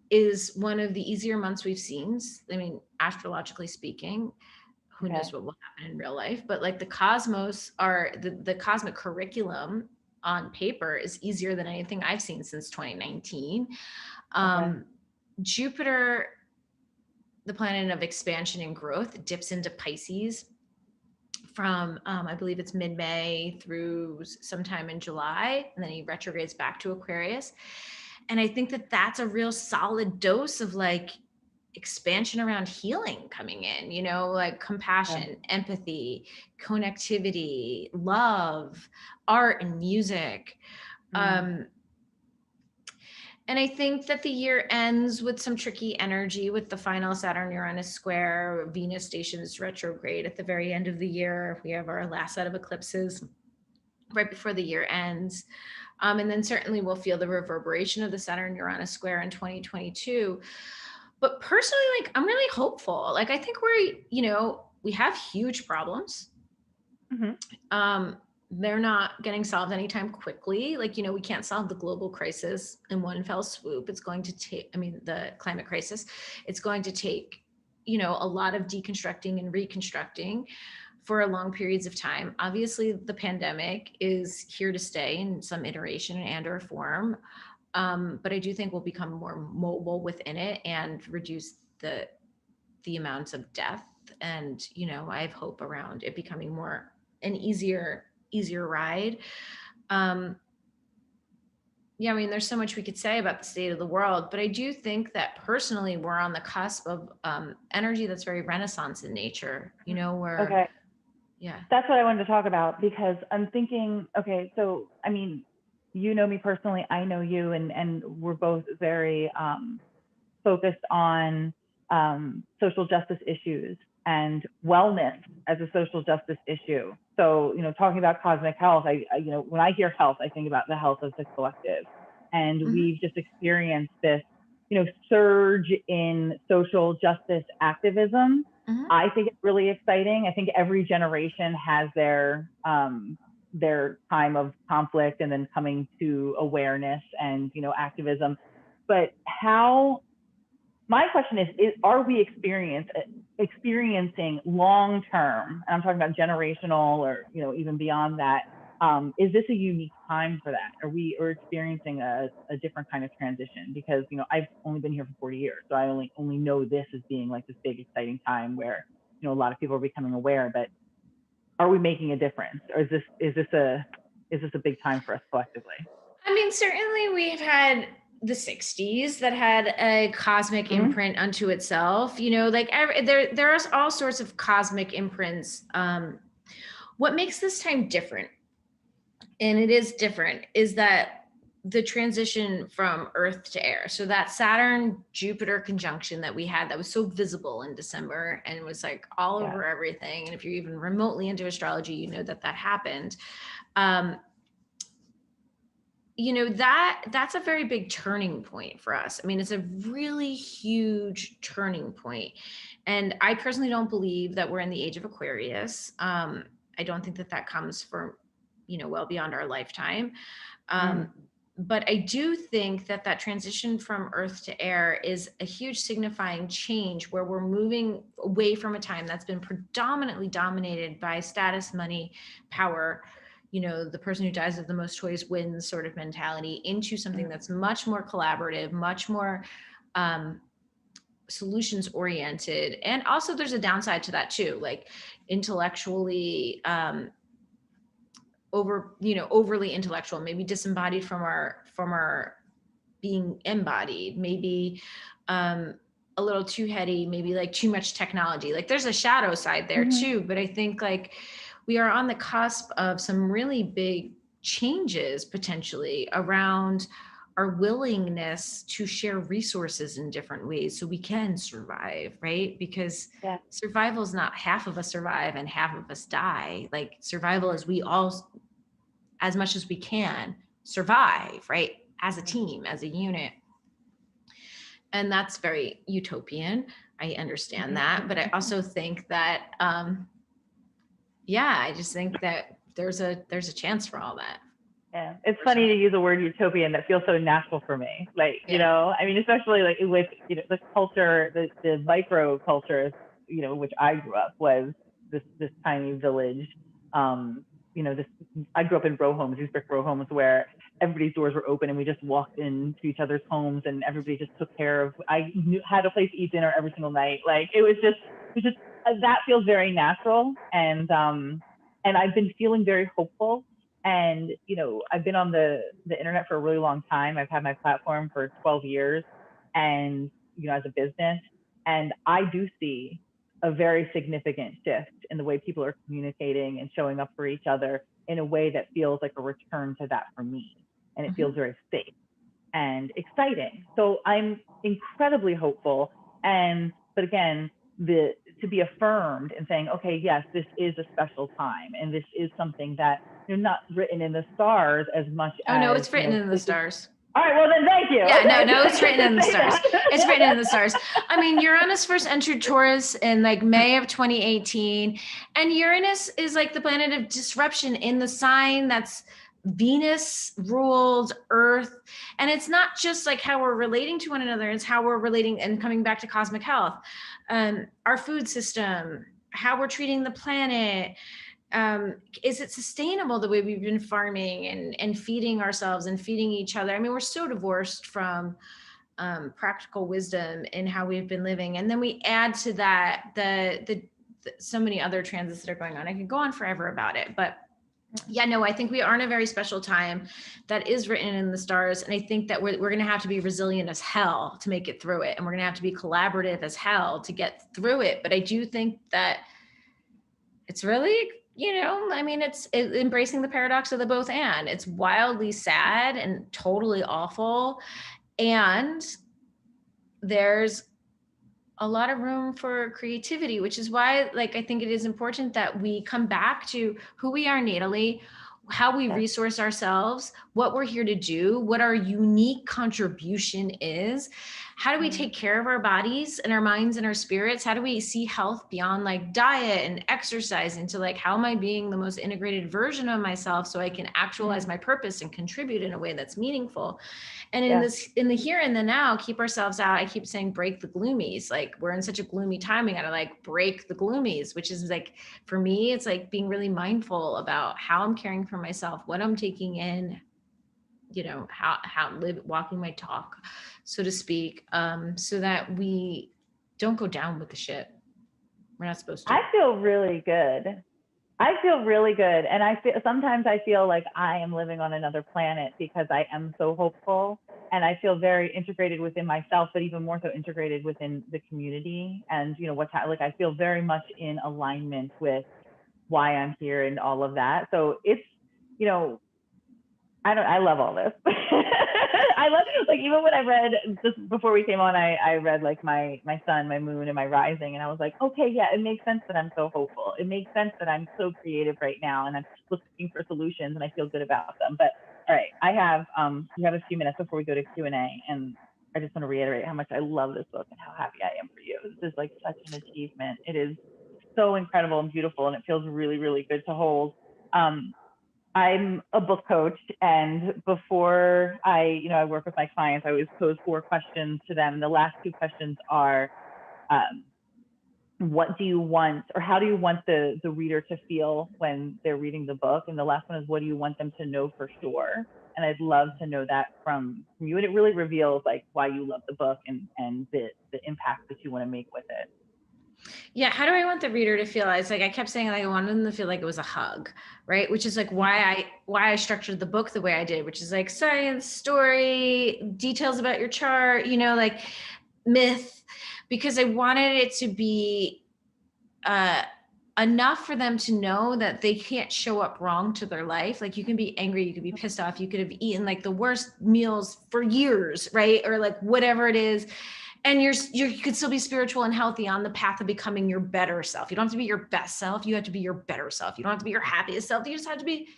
is one of the easier months we've seen. I mean, astrologically speaking, who knows what will happen in real life, but like the cosmos are the cosmic curriculum on paper is easier than anything I've seen since 2019. Jupiter, the planet of expansion and growth, dips into Pisces from, I believe it's mid-May through sometime in July, and then he retrogrades back to Aquarius. And I think that that's a real solid dose of like expansion around healing coming in, like compassion, empathy, connectivity, love, art and music. And I think that the year ends with some tricky energy with the final Saturn-Uranus square. Venus stations retrograde at the very end of the year. We have our last set of eclipses. right before the year ends. And then certainly we'll feel the reverberation of the Saturn-Uranus square in 2022. But personally, like, I'm really hopeful. Like, I think we have huge problems. Mm-hmm. They're not getting solved anytime quickly. Like, we can't solve the global crisis in one fell swoop. It's going to take, the climate crisis, it's going to take, a lot of deconstructing and reconstructing for long periods of time. Obviously, the pandemic is here to stay in some iteration and or form. But I do think we'll become more mobile within it and reduce the amounts of death. And, I have hope around it becoming an easier ride. There's so much we could say about the state of the world, but I do think that personally we're on the cusp of energy that's very Renaissance in nature, where Okay. Yeah. That's what I wanted to talk about, because I'm thinking, okay, so, you know me personally, I know you, and we're both very focused on social justice issues and wellness as a social justice issue. So, talking about cosmic health, I when I hear health, I think about the health of the collective. And we've just experienced this, surge in social justice activism. I think it's really exciting. I think every generation has their time of conflict and then coming to awareness and, activism. But my question is are we experiencing long-term, and I'm talking about generational or, even beyond that, is this a unique time for that? Are we experiencing a different kind of transition? Because, I've only been here for 40 years, so I only know this as being like this big, exciting time where, a lot of people are becoming aware, but are we making a difference? Or is this a big time for us collectively? Certainly we've had the 60s that had a cosmic imprint unto itself, there are all sorts of cosmic imprints. What makes this time different, and it is different, is that the transition from Earth to air. So that Saturn Jupiter conjunction that we had, that was so visible in December and it was like all over everything. And if you're even remotely into astrology, you know that happened. That's a very big turning point for us. It's a really huge turning point. And I personally don't believe that we're in the age of Aquarius. I don't think that comes for, well beyond our lifetime. But I do think that transition from Earth to air is a huge signifying change, where we're moving away from a time that's been predominantly dominated by status, money, power, the person who dies of the most toys wins sort of mentality, into something that's much more collaborative, much more solutions oriented. And also there's a downside to that too, like intellectually, overly intellectual, maybe disembodied from our being embodied, maybe a little too heady, maybe like too much technology. Like there's a shadow side there too, but I think like we are on the cusp of some really big changes potentially around our willingness to share resources in different ways so we can survive, right? Because survival is not half of us survive and half of us die. Like survival is we all, as much as we can, survive, right? As a team, as a unit. And that's very utopian. I understand that. But I also think that, I just think that there's a chance for all that. Yeah, it's funny to use the word utopian. That feels so natural for me. Like, especially like with, the culture, the micro culture, which I grew up, was this tiny village. I grew up in row homes, these brick row homes where everybody's doors were open and we just walked into each other's homes and everybody just took care of, had a place to eat dinner every single night. Like it was just that feels very natural. And I've been feeling very hopeful. And, I've been on the internet for a really long time. I've had my platform for 12 years and, as a business. And I do see a very significant shift in the way people are communicating and showing up for each other in a way that feels like a return to that for me. And it feels very safe and exciting. So I'm incredibly hopeful. But again, to be affirmed and saying, okay, yes, this is a special time. And this is something that not written in the stars as much as. Oh no, it's written in the stars. All right, well then thank you. Yeah, okay. no, it's written in the stars. It's written in the stars. I mean, Uranus first entered Taurus in like May of 2018. And Uranus is like the planet of disruption in the sign that's Venus ruled Earth. And it's not just like how we're relating to one another, it's how we're relating and coming back to cosmic health. Our food system, how we're treating the planet. Is it sustainable the way we've been farming and feeding ourselves and feeding each other? I mean, we're so divorced from practical wisdom in how we've been living. And then we add to that the so many other transits that are going on. I could go on forever about it, but yeah, no, I think we are in a very special time that is written in the stars. And I think that we're going to have to be resilient as hell to make it through it. And we're going to have to be collaborative as hell to get through it. But I do think that it's really, I mean, it's embracing the paradox of the both and. It's wildly sad and totally awful. And there's a lot of room for creativity, which is why, like, I think it is important that we come back to who we are natally, how we resource ourselves, what we're here to do, what our unique contribution is. How do we take care of our bodies and our minds and our spirits? How do we see health beyond like diet and exercise into like, how am I being the most integrated version of myself so I can actualize my purpose and contribute in a way that's meaningful? And in the here and the now, keep ourselves out. I keep saying, break the gloomies. Like, we're in such a gloomy time. We got to like break the gloomies, which is like, for me, it's like being really mindful about how I'm caring for myself, what I'm taking in, walking my talk, so to speak, so that we don't go down with the shit. We're not supposed to. I feel really good. And sometimes I feel like I am living on another planet because I am so hopeful, and I feel very integrated within myself, but even more so integrated within the community. And, I feel very much in alignment with why I'm here and all of that. So it's, I love all this. I love, like, even when I read, just before we came on, I read like my sun, my moon, and my rising, and I was like, okay, yeah, it makes sense that I'm so hopeful. It makes sense that I'm so creative right now, and I'm looking for solutions, and I feel good about them. But all right, we have a few minutes before we go to Q&A, and I just want to reiterate how much I love this book and how happy I am for you. This is like such an achievement. It is so incredible and beautiful, and it feels really, really good to hold. I'm a book coach, and before I work with my clients, I always pose 4 questions to them. The last 2 questions are, what do you want, or how do you want the reader to feel when they're reading the book? And the last one is, what do you want them to know for sure? And I'd love to know that from you. And it really reveals like why you love the book and the impact that you want to make with it. Yeah. How do I want the reader to feel? It's like, I kept saying, like, I wanted them to feel like it was a hug, right? Which is like why I structured the book the way I did, which is like science, story, details about your chart, like myth, because I wanted it to be enough for them to know that they can't show up wrong to their life. Like, you can be angry, you could be pissed off, you could have eaten like the worst meals for years, right? Or like whatever it is. And you could still be spiritual and healthy on the path of becoming your better self. You don't have to be your best self. You have to be your better self. You don't have to be your happiest self. You just have to be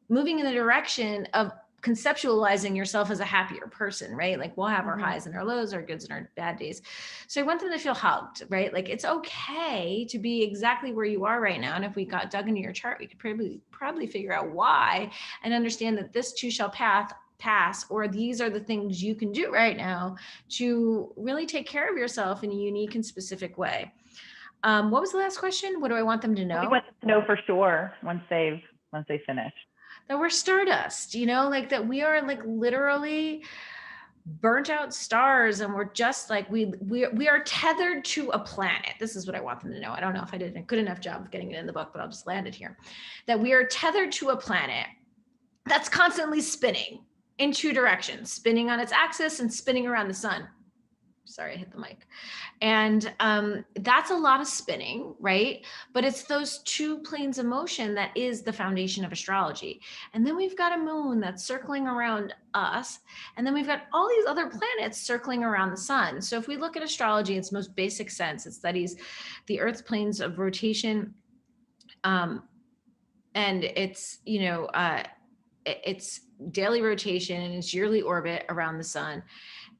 moving in the direction of conceptualizing yourself as a happier person, right? Like, we'll have our highs and our lows, our goods and our bad days. So I want them to feel hugged, right? Like, it's okay to be exactly where you are right now. And if we got dug into your chart, we could probably figure out why and understand that this too shall pass, or these are the things you can do right now to really take care of yourself in a unique and specific way. What was the last question? What do I want them to know? We want to know for sure once they finish. That we're stardust, like that we are like literally burnt out stars, and we're just like, we are tethered to a planet. This is what I want them to know. I don't know if I did a good enough job of getting it in the book, but I'll just land it here. That we are tethered to a planet that's constantly spinning in 2 directions, spinning on its axis and spinning around the sun. Sorry, I hit the mic. And that's a lot of spinning, right? But it's those 2 planes of motion that is the foundation of astrology. And then we've got a moon that's circling around us. And then we've got all these other planets circling around the sun. So if we look at astrology in its most basic sense, it studies the Earth's planes of rotation, and it's, it's daily rotation and it's yearly orbit around the sun.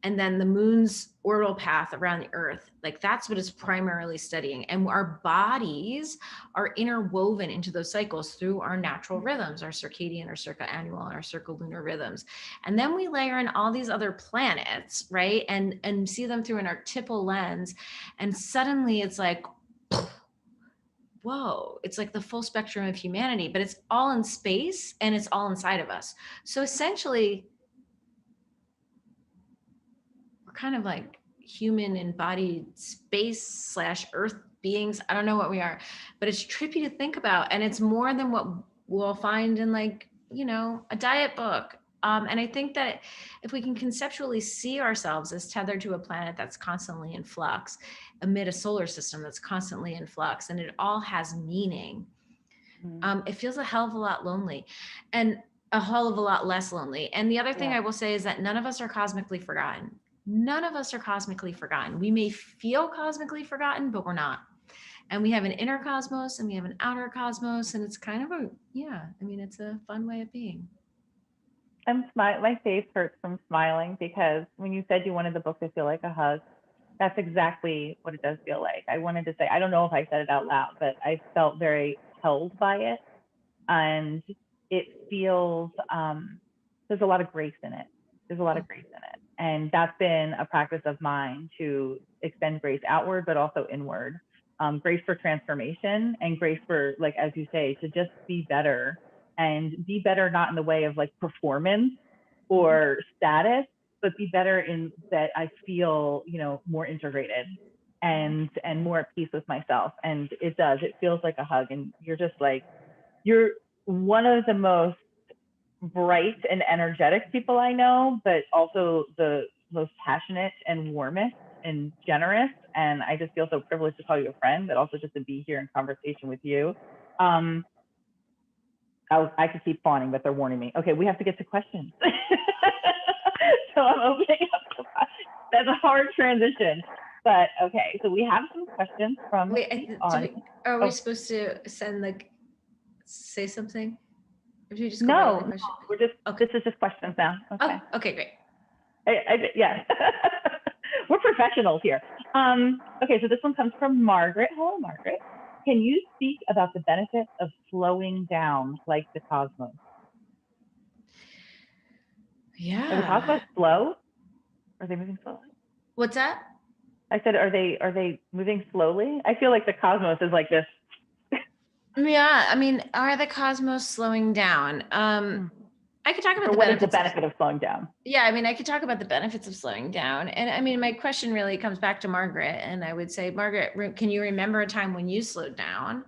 And then the moon's orbital path around the earth, like that's what it's primarily studying. And our bodies are interwoven into those cycles through our natural rhythms, our circadian, our circa-annual, and our circa-lunar rhythms. And then we layer in all these other planets, right? And see them through an archetypal lens. And suddenly it's like, whoa, it's like the full spectrum of humanity, but it's all in space and it's all inside of us. So essentially, kind of like human embodied space / earth beings. I don't know what we are, but it's trippy to think about. And it's more than what we'll find in like, a diet book. And I think that if we can conceptually see ourselves as tethered to a planet that's constantly in flux, amid a solar system that's constantly in flux, and it all has meaning, it feels a hell of a lot lonely and a hell of a lot less lonely. And the other thing I will say is that none of us are cosmically forgotten. None of us are cosmically forgotten. We may feel cosmically forgotten, but we're not. And we have an inner cosmos and we have an outer cosmos. And it's kind of it's a fun way of being. My face hurts from smiling because when you said you wanted the book to feel like a hug, that's exactly what it does feel like. I wanted to say, I don't know if I said it out loud, but I felt very held by it. And it feels, there's a lot of grace in it. There's a lot of grace in it. And that's been a practice of mine to extend grace outward, but also inward. Grace for transformation and grace for, like, as you say, to just be better, and be better not in the way of like performance or status, but be better in that I feel, more integrated and more at peace with myself. And it feels like a hug. And you're just like, you're one of the most bright and energetic people I know, but also the most passionate and warmest and generous. And I just feel so privileged to call you a friend, but also just to be here in conversation with you. I could keep fawning, but they're warning me. Okay, we have to get to questions. So I'm opening up. That's a hard transition. But okay, so we have some questions from the audience. Are we supposed to say something? Or do you just no, we're just, okay. This is just questions now. Okay. Oh, okay, great. Yeah. We're professionals here. Okay, so this one comes from Margaret. Hello, Margaret. Can you speak about the benefits of slowing down like the cosmos? Yeah. Are the cosmos slow? Are they moving slowly? What's that? I said, are they moving slowly? I feel like the cosmos is like this. Yeah, I mean, are the cosmos slowing down? I could talk about the benefits. What is the benefit of slowing down? Yeah, I mean, I could talk about the benefits of slowing down. And I mean, my question really comes back to Margaret. And I would say, Margaret, can you remember a time when you slowed down?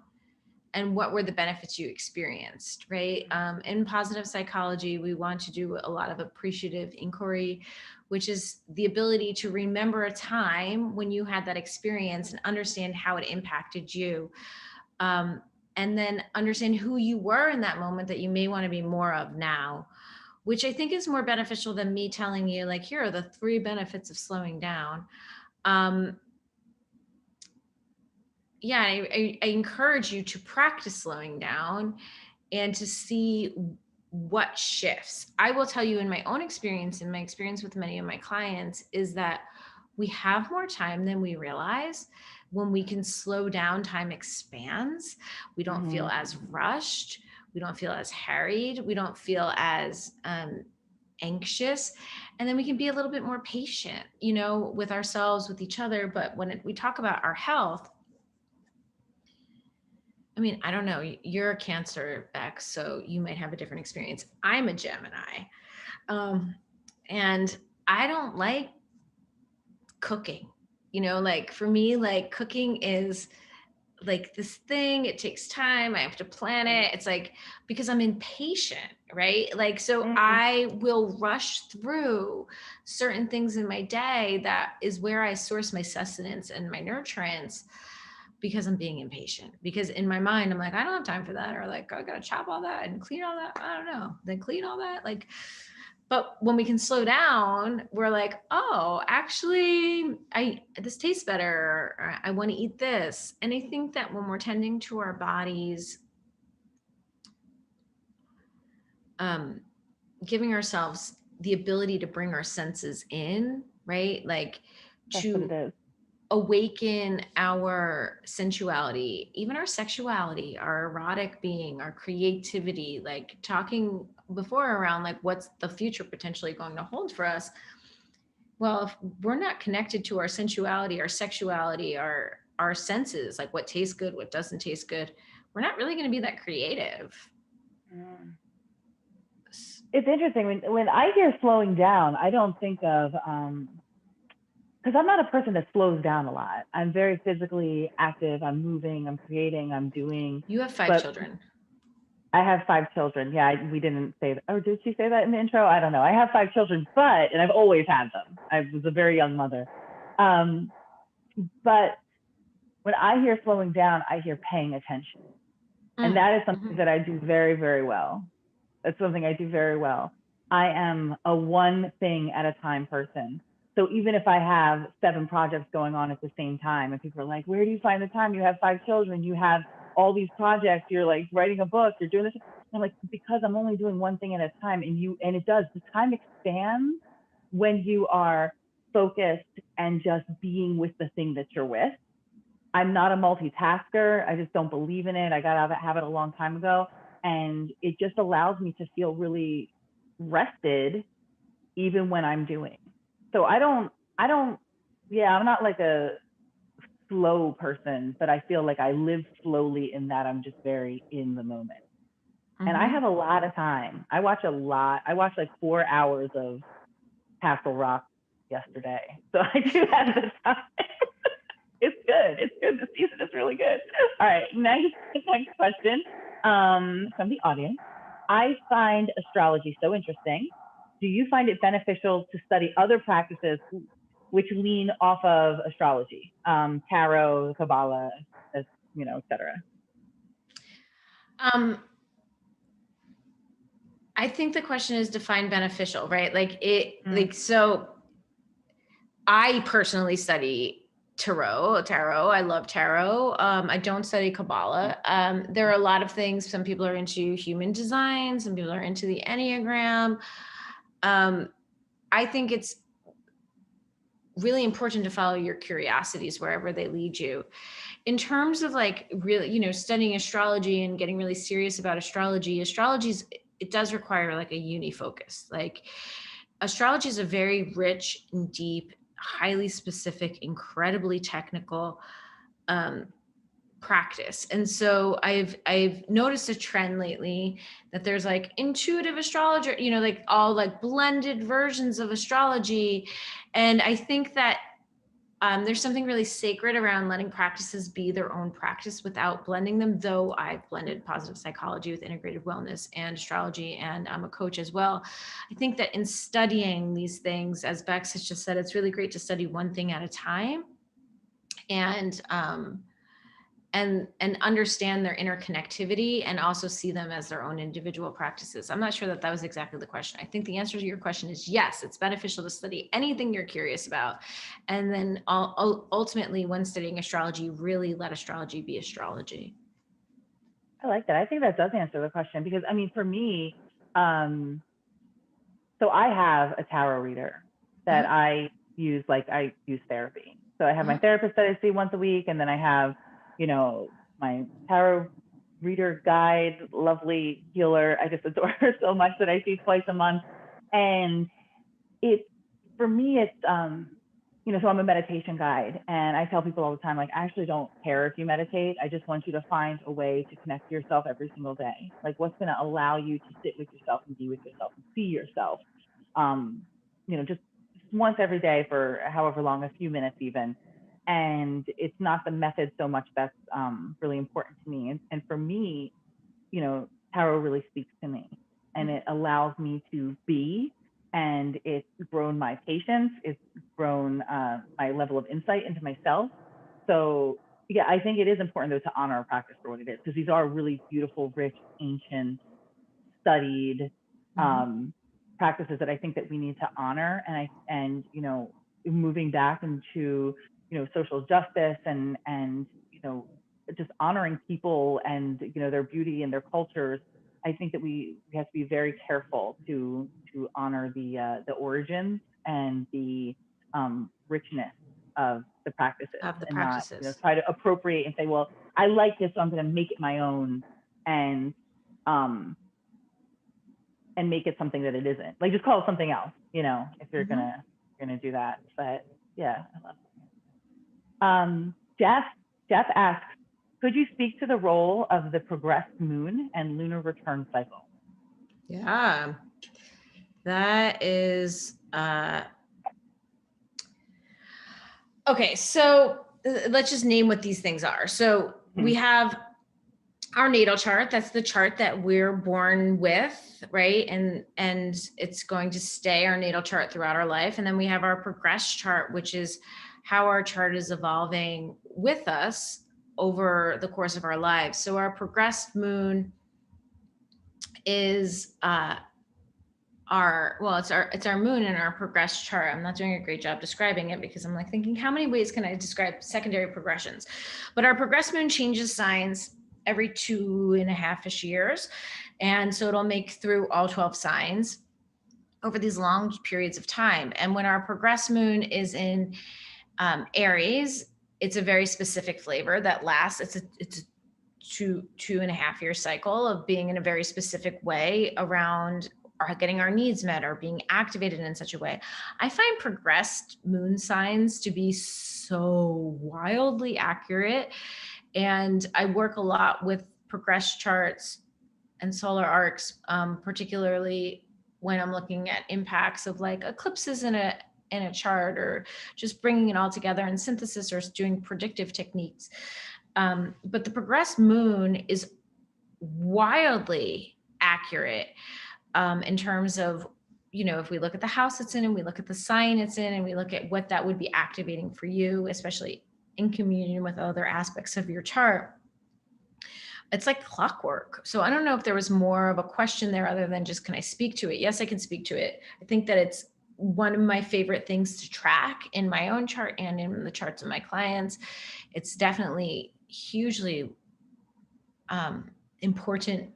And what were the benefits you experienced, right? In positive psychology, we want to do a lot of appreciative inquiry, which is the ability to remember a time when you had that experience and understand how it impacted you. And then understand who you were in that moment that you may want to be more of now, which I think is more beneficial than me telling you, like, here are the 3 benefits of slowing down. Yeah, I encourage you to practice slowing down and to see what shifts. I will tell you in my own experience, in my experience with many of my clients, is that we have more time than we realize. When we can slow down, time expands. We don't feel as rushed. We don't feel as harried. We don't feel as anxious. And then we can be a little bit more patient, with ourselves, with each other. But when we talk about our health, I mean, I don't know, you're a Cancer, Beck, so you might have a different experience. I'm a Gemini. And I don't like cooking, like for me, like cooking is like this thing, it takes time. I have to plan it. It's like, because I'm impatient, right? Like, so I will rush through certain things in my day. That is where I source my sustenance and my nurturance, because I'm being impatient. Because in my mind, I'm like, I don't have time for that. Or like, I gotta chop all that and clean all that. I don't know. Then clean all that. Like, but when we can slow down, we're like, oh, actually, this tastes better. Or I want to eat this. And I think that when we're tending to our bodies, giving ourselves the ability to bring our senses in, right? Like That's what it to is. awaken our sensuality, even our sexuality, our erotic being, our creativity, like talking before around like what's the future potentially going to hold for us. Well, if we're not connected to our sensuality, our sexuality, our senses, like what tastes good, what doesn't taste good, we're not really going to be that creative. It's interesting when I hear slowing down, I don't think of because I'm not a person that slows down a lot. I'm very physically active. I'm moving. I'm creating. I'm doing. You have 5 But children. I have 5 children. Yeah, we didn't say that. Or did she say that in the intro? I don't know. I have 5 children, and I've always had them. I was a very young mother. But when I hear slowing down, I hear paying attention. And that is something that I do very, very well. That's something I do very well. I am a one thing at a time person. So even if I have 7 projects going on at the same time, and people are like, where do you find the time? You have 5 children, you have all these projects, you're like writing a book, you're doing this. I'm like, because I'm only doing one thing at a time. And it does, the time expands when you are focused and just being with the thing that you're with. I'm not a multitasker. I just don't believe in it. I got out of that habit a long time ago. And it just allows me to feel really rested even when I'm doing. So yeah, I'm not like a slow person, but I feel like I live slowly in that I'm just very in the moment. And I have a lot of time. I watched like 4 hours of Castle Rock yesterday. So I do have the time. It's good. It's good. The season is really good. All right. Next question from the audience. I find astrology so interesting. Do you find it beneficial to study other practices which lean off of astrology, tarot, Kabbalah, et cetera? I think the question is define beneficial, right? Like so I personally study tarot. I love tarot. I don't study Kabbalah. There are a lot of things. Some people are into human design. Some people are into the Enneagram. I think it's really important to follow your curiosities wherever they lead you. In terms of like really, studying astrology and getting really serious about astrology, it does require like a uni focus. Like astrology is a very rich and deep, highly specific, incredibly technical practice. And so I've noticed a trend lately that there's like intuitive astrologer, like all like blended versions of astrology. And I think that there's something really sacred around letting practices be their own practice without blending them, though I've blended positive psychology with integrative wellness and astrology, and I'm a coach as well. I think that in studying these things, as Bex has just said, it's really great to study one thing at a time and understand their interconnectivity and also see them as their own individual practices. I'm not sure that was exactly the question. I think the answer to your question is yes, it's beneficial to study anything you're curious about. And then ultimately, when studying astrology, really let astrology be astrology. I like that. I think that does answer the question because, I mean, for me, so I have a tarot reader that I use therapy. So I have my therapist that I see once a week, and then I have my tarot reader guide, lovely healer. I just adore her so much that I see twice a month. And for me, it's, so I'm a meditation guide, and I tell people all the time, like, I actually don't care if you meditate. I just want you to find a way to connect to yourself every single day. Like, what's going to allow you to sit with yourself and be with yourself and see yourself, just once every day for however long, a few minutes even. And it's not the method so much that's really important to me. And for me, tarot really speaks to me, and it allows me to be, and it's grown my patience. It's grown my level of insight into myself. So yeah, I think it is important though to honor our practice for what it is, because these are really beautiful, rich, ancient, studied practices that I think that we need to honor. And moving back into social justice and just honoring people and their beauty and their cultures I think that we have to be very careful to honor the origins and the richness of the practices, and not try to appropriate and say, well, I like this, so I'm going to make it my own, and make it something that it isn't. Like, just call it something else, if you're gonna do that. But yeah, I love it. Jeff asks, could you speak to the role of the progressed moon and lunar return cycle? Yeah, that is okay. So let's just name what these things are. So we have our natal chart. That's the chart that we're born with, right? And it's going to stay our natal chart throughout our life. And then we have our progressed chart, which is how our chart is evolving with us over the course of our lives. So our progressed moon is it's our moon in our progressed chart. I'm not doing a great job describing it because I'm like thinking, how many ways can I describe secondary progressions? But our progressed moon changes signs every 2.5-ish years. And so it'll make through all 12 signs over these long periods of time. And when our progressed moon is in Aries, it's a very specific flavor that lasts. It's a 2.5-year cycle of being in a very specific way around getting our needs met or being activated in such a way. I find progressed moon signs to be so wildly accurate. And I work a lot with progressed charts and solar arcs, particularly when I'm looking at impacts of like eclipses in a chart, or just bringing it all together in synthesis or doing predictive techniques. But the progressed moon is wildly accurate in terms of, if we look at the house it's in and we look at the sign it's in and we look at what that would be activating for you, especially in communion with other aspects of your chart. It's like clockwork. So I don't know if there was more of a question there other than just, can I speak to it? Yes, I can speak to it. I think that it's one of my favorite things to track in my own chart and in the charts of my clients. It's definitely hugely important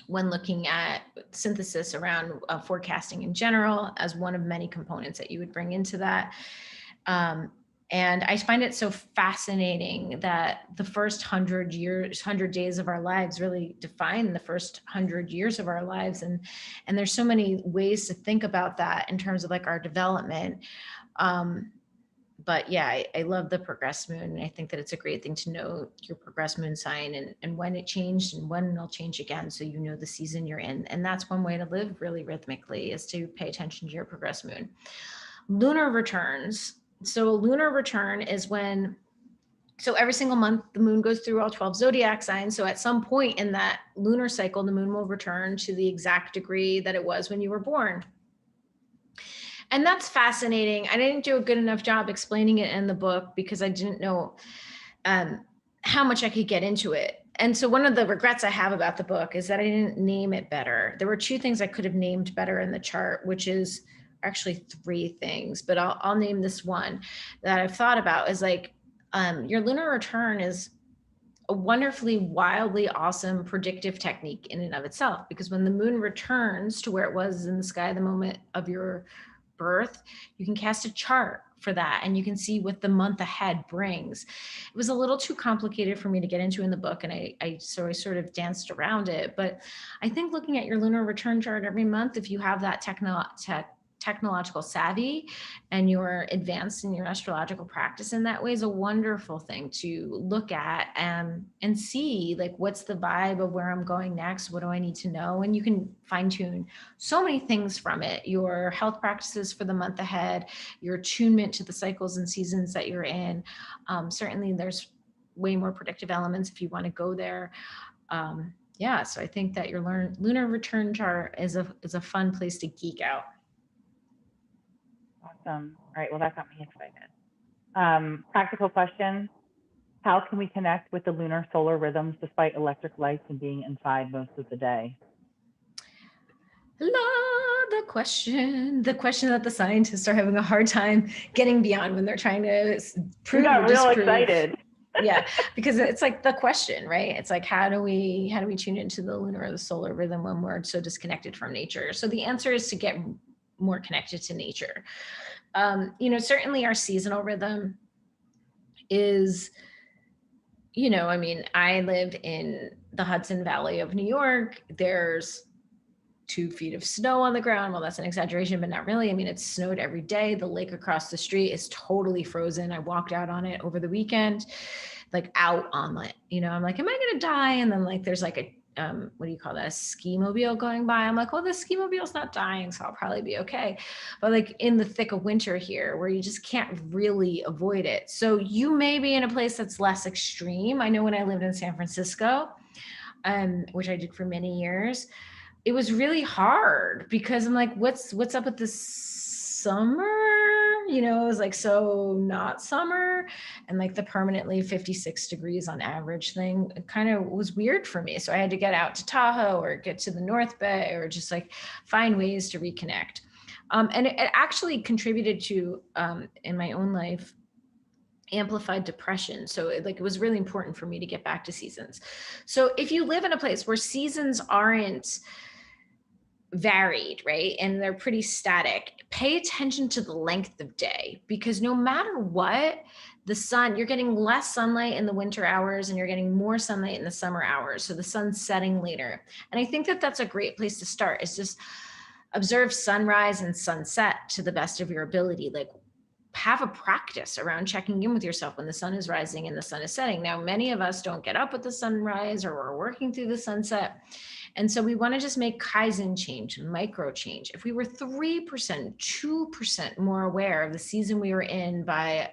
when looking at synthesis around forecasting in general, as one of many components that you would bring into that. And I find it so fascinating that the first 100 days of our lives really define the first 100 years of our lives. And there's so many ways to think about that in terms of like our development. But yeah, I love the progressed moon. And I think that it's a great thing to know your progressed moon sign and when it changed and when it'll change again. So you know the season you're in. And that's one way to live really rhythmically, is to pay attention to your progressed moon. Lunar returns. So lunar return is so every single month the moon goes through all 12 zodiac signs. So at some point in that lunar cycle, the moon will return to the exact degree that it was when you were born. And that's fascinating. I didn't do a good enough job explaining it in the book because I didn't know how much I could get into it. And so one of the regrets I have about the book is that I didn't name it better. There were 2 things I could have named better in the chart, which is actually 3 things, but I'll name this one that I've thought about, is like your lunar return is a wonderfully, wildly awesome predictive technique in and of itself, because when the moon returns to where it was in the sky the moment of your birth, you can cast a chart for that and you can see what the month ahead brings. It was a little too complicated for me to get into in the book, and I sort of danced around it. But I think looking at your lunar return chart every month, if you have that technological savvy and you're advanced in your astrological practice in that way, is a wonderful thing to look at and see, like, what's the vibe of where I'm going next? What do I need to know? And you can fine tune so many things from it. Your health practices for the month ahead, your attunement to the cycles and seasons that you're in. Certainly there's way more predictive elements if you want to go there. Yeah, so I think that your lunar return chart is a fun place to geek out. Awesome. All right. Well, that got me excited. Practical question. How can we connect with the lunar solar rhythms despite electric lights and being inside most of the day? The question that the scientists are having a hard time getting beyond when they're trying to prove. We got real excited. Yeah, because it's like the question, right? It's like, how do we tune into the lunar or the solar rhythm when we're so disconnected from nature? So the answer is to get more connected to nature. Certainly our seasonal rhythm is, I mean, I live in the Hudson Valley of New York. There's 2 feet of snow on the ground. Well, that's an exaggeration, but not really. I mean, it's snowed every day. The lake across the street is totally frozen. I walked out on it over the weekend, like out on it. I'm like, am I going to die? And then like, there's like a, what do you call that? A ski mobile going by. I'm like, well, the ski mobile's not dying, so I'll probably be okay. But like in the thick of winter here, where you just can't really avoid it. So you may be in a place that's less extreme. I know when I lived in San Francisco, which I did for many years, it was really hard because I'm like, what's up with this summer? It was like, so not summer, and like the permanently 56 degrees on average thing, it kind of was weird for me. So I had to get out to Tahoe or get to the North Bay or just like find ways to reconnect. And it actually contributed to, in my own life, amplified depression. So it was really important for me to get back to seasons. So if you live in a place where seasons aren't varied, right, and they're pretty static, pay attention to the length of day, because no matter what, the sun, you're getting less sunlight in the winter hours and you're getting more sunlight in the summer hours. So the sun's setting later. And I think that that's a great place to start, is just observe sunrise and sunset to the best of your ability. Like, have a practice around checking in with yourself when the sun is rising and the sun is setting. Now, many of us don't get up at the sunrise, or we're working through the sunset. And so we want to just make Kaizen change, micro change. If we were 3%, 2% more aware of the season we were in by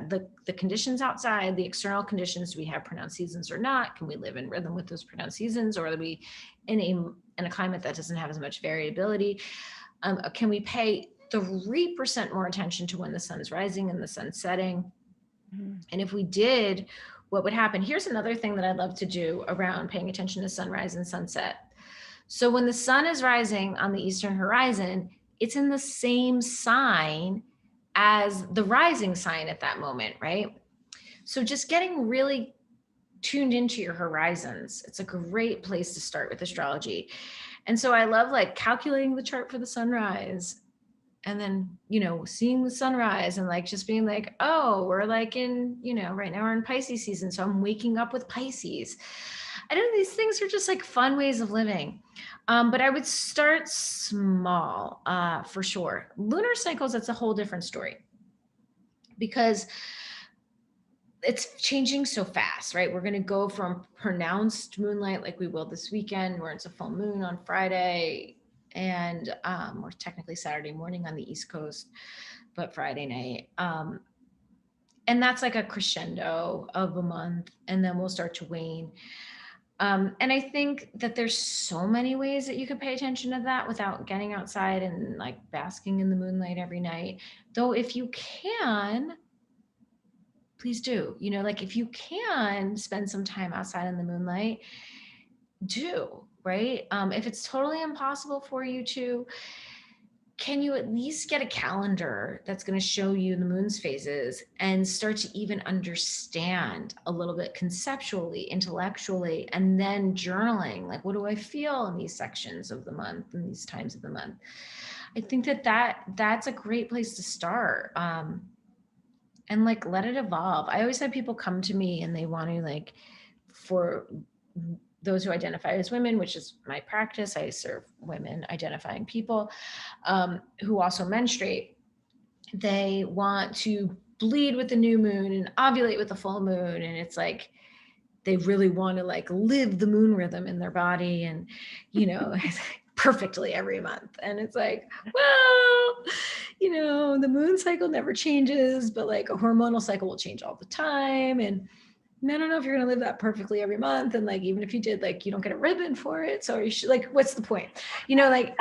the conditions outside, the external conditions, do we have pronounced seasons or not? Can we live in rhythm with those pronounced seasons? Or are we in a climate that doesn't have as much variability? Can we pay 3% more attention to when the sun's rising and the sun's setting? And if we did, what would happen? Here's another thing that I'd love to do around paying attention to sunrise and sunset. So when the sun is rising on the eastern horizon, it's in the same sign as the rising sign at that moment, right? So just getting really tuned into your horizons, it's a great place to start with astrology. And so I love like calculating the chart for the sunrise, and then, seeing the sunrise and like just being like, oh, we're like in, right now we're in Pisces season. So I'm waking up with Pisces. I know these things are just like fun ways of living. But I would start small, for sure. Lunar cycles, that's a whole different story, because it's changing so fast, right? We're going to go from pronounced moonlight, like we will this weekend, where it's a full moon on Friday, and or technically Saturday morning on the East Coast, but Friday night. And that's like a crescendo of a month, and then we'll start to wane. And I think that there's so many ways that you can pay attention to that without getting outside and like basking in the moonlight every night. Though if you can, please do. Like if you can spend some time outside in the moonlight, do, right? If it's totally impossible for you to, can you at least get a calendar that's going to show you the moon's phases and start to even understand a little bit conceptually, intellectually, and then journaling, like, what do I feel in these sections of the month and these times of the month? I think that's a great place to start. And like, let it evolve. I always have people come to me and they want to, like, for those who identify as women, which is my practice, I serve women identifying people who also menstruate. They want to bleed with the new moon and ovulate with the full moon. And it's like, they really want to like live the moon rhythm in their body and, perfectly every month. And it's like, well, the moon cycle never changes, but like a hormonal cycle will change all the time. And I don't know if you're going to live that perfectly every month. And like, even if you did, like, you don't get a ribbon for it. So you should, like, what's the point? Like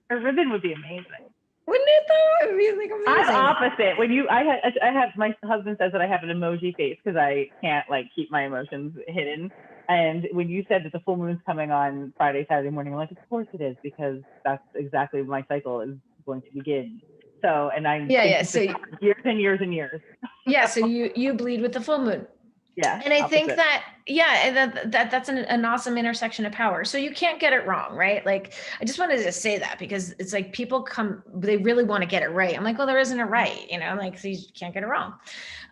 a ribbon would be amazing. Wouldn't it though? It would be like amazing. I'm opposite. When I have, my husband says that I have an emoji face because I can't like keep my emotions hidden. And when you said that the full moon's coming on Friday, Saturday morning, I'm like, of course it is, because that's exactly when my cycle is going to begin. So, and I'm So years and years and years. So you bleed with the full moon. Yeah. And I think that, that's an awesome intersection of power. So you can't get it wrong, right? Like, I just wanted to say that because it's like people they really want to get it right. I'm like, well, there isn't a right, like, so you can't get it wrong.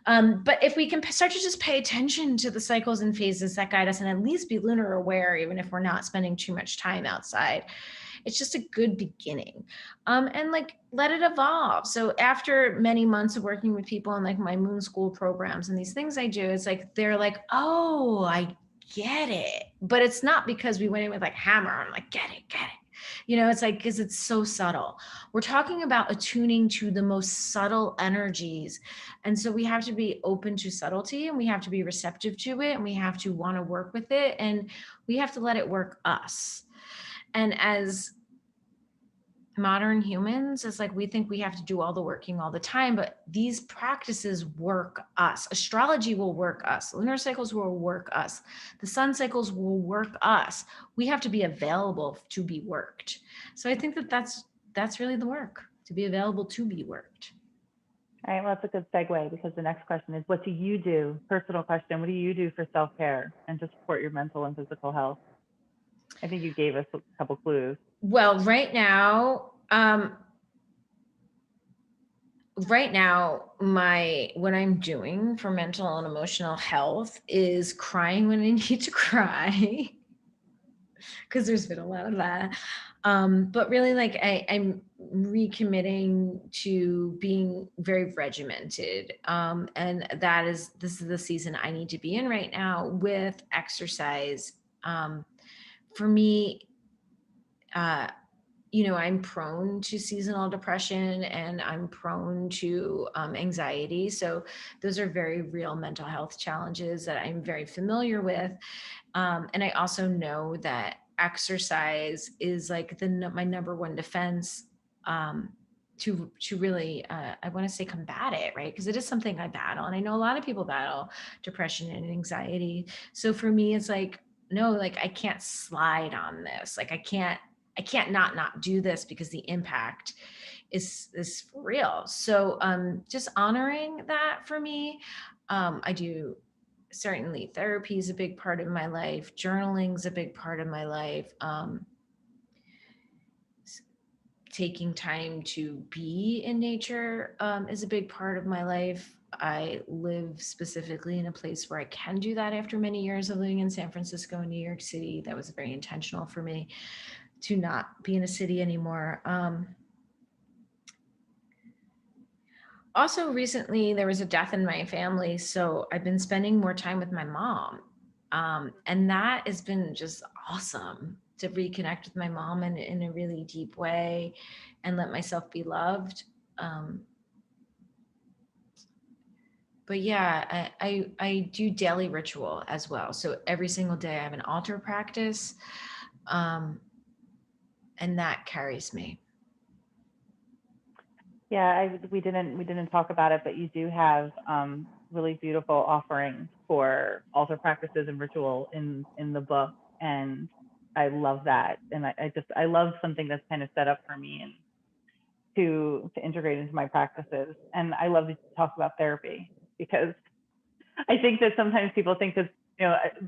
But if we can start to just pay attention to the cycles and phases that guide us and at least be lunar aware, even if we're not spending too much time outside, it's just a good beginning. And like, let it evolve. So after many months of working with people in like my moon school programs and these things I do, it's like, they're like, oh, I get it. But it's not because we went in with like hammer. I'm like, get it. It's like, because it's so subtle. We're talking about attuning to the most subtle energies. And so we have to be open to subtlety, and we have to be receptive to it, and we have to want to work with it, and we have to let it work us. And as modern humans, it's like we think we have to do all the working all the time, but these practices work us. Astrology will work us. Lunar cycles will work us. The sun cycles will work us. We have to be available to be worked. So I think that that's really the work, to be available to be worked. All right, well, that's a good segue, because the next question is, what do you do? Personal question. What do you do for self-care and to support your mental and physical health? I think you gave us a couple clues. Well, right now, what I'm doing for mental and emotional health is crying when I need to cry, because there's been a lot of that. But really, like, I'm recommitting to being very regimented. And this is the season I need to be in right now with exercise. For me, I'm prone to seasonal depression, and I'm prone to anxiety. So those are very real mental health challenges that I'm very familiar with. And I also know that exercise is like my number one defense to really, I want to say, combat it, right? Because it is something I battle. And I know a lot of people battle depression and anxiety. So for me, it's like, no, like, I can't slide on this. Like, I can't not do this, because the impact is for real. So just honoring that for me. I do, certainly therapy is a big part of my life. Journaling is a big part of my life. Taking time to be in nature is a big part of my life. I live specifically in a place where I can do that after many years of living in San Francisco and New York City. That was very intentional for me to not be in a city anymore. Also, recently there was a death in my family, so I've been spending more time with my mom. And that has been just awesome, to reconnect with my mom in a really deep way and let myself be loved. But yeah, I do daily ritual as well. So every single day I have an altar practice, and that carries me. Yeah, we didn't talk about it, but you do have really beautiful offerings for altar practices and ritual in the book, and I love that. And I love something that's kind of set up for me and to integrate into my practices. And I love to talk about therapy, because I think that sometimes people think that,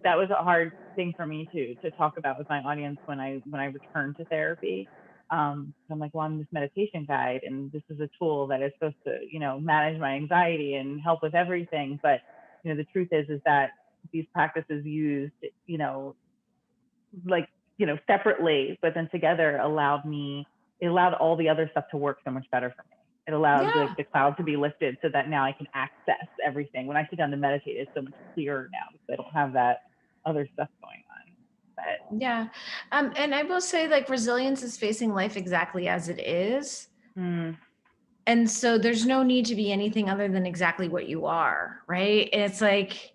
that was a hard thing for me to talk about with my audience when I returned to therapy. I'm like, well, I'm this meditation guide, and this is a tool that is supposed to, manage my anxiety and help with everything. But, the truth is that these practices used, separately, but then together it allowed all the other stuff to work so much better for me. It allowed the cloud to be lifted, so that now I can access everything. When I sit down to meditate, it's so much clearer now, because I don't have that other stuff going on. But yeah. And I will say, like, resilience is facing life exactly as it is. And so there's no need to be anything other than exactly what you are, right? And it's like,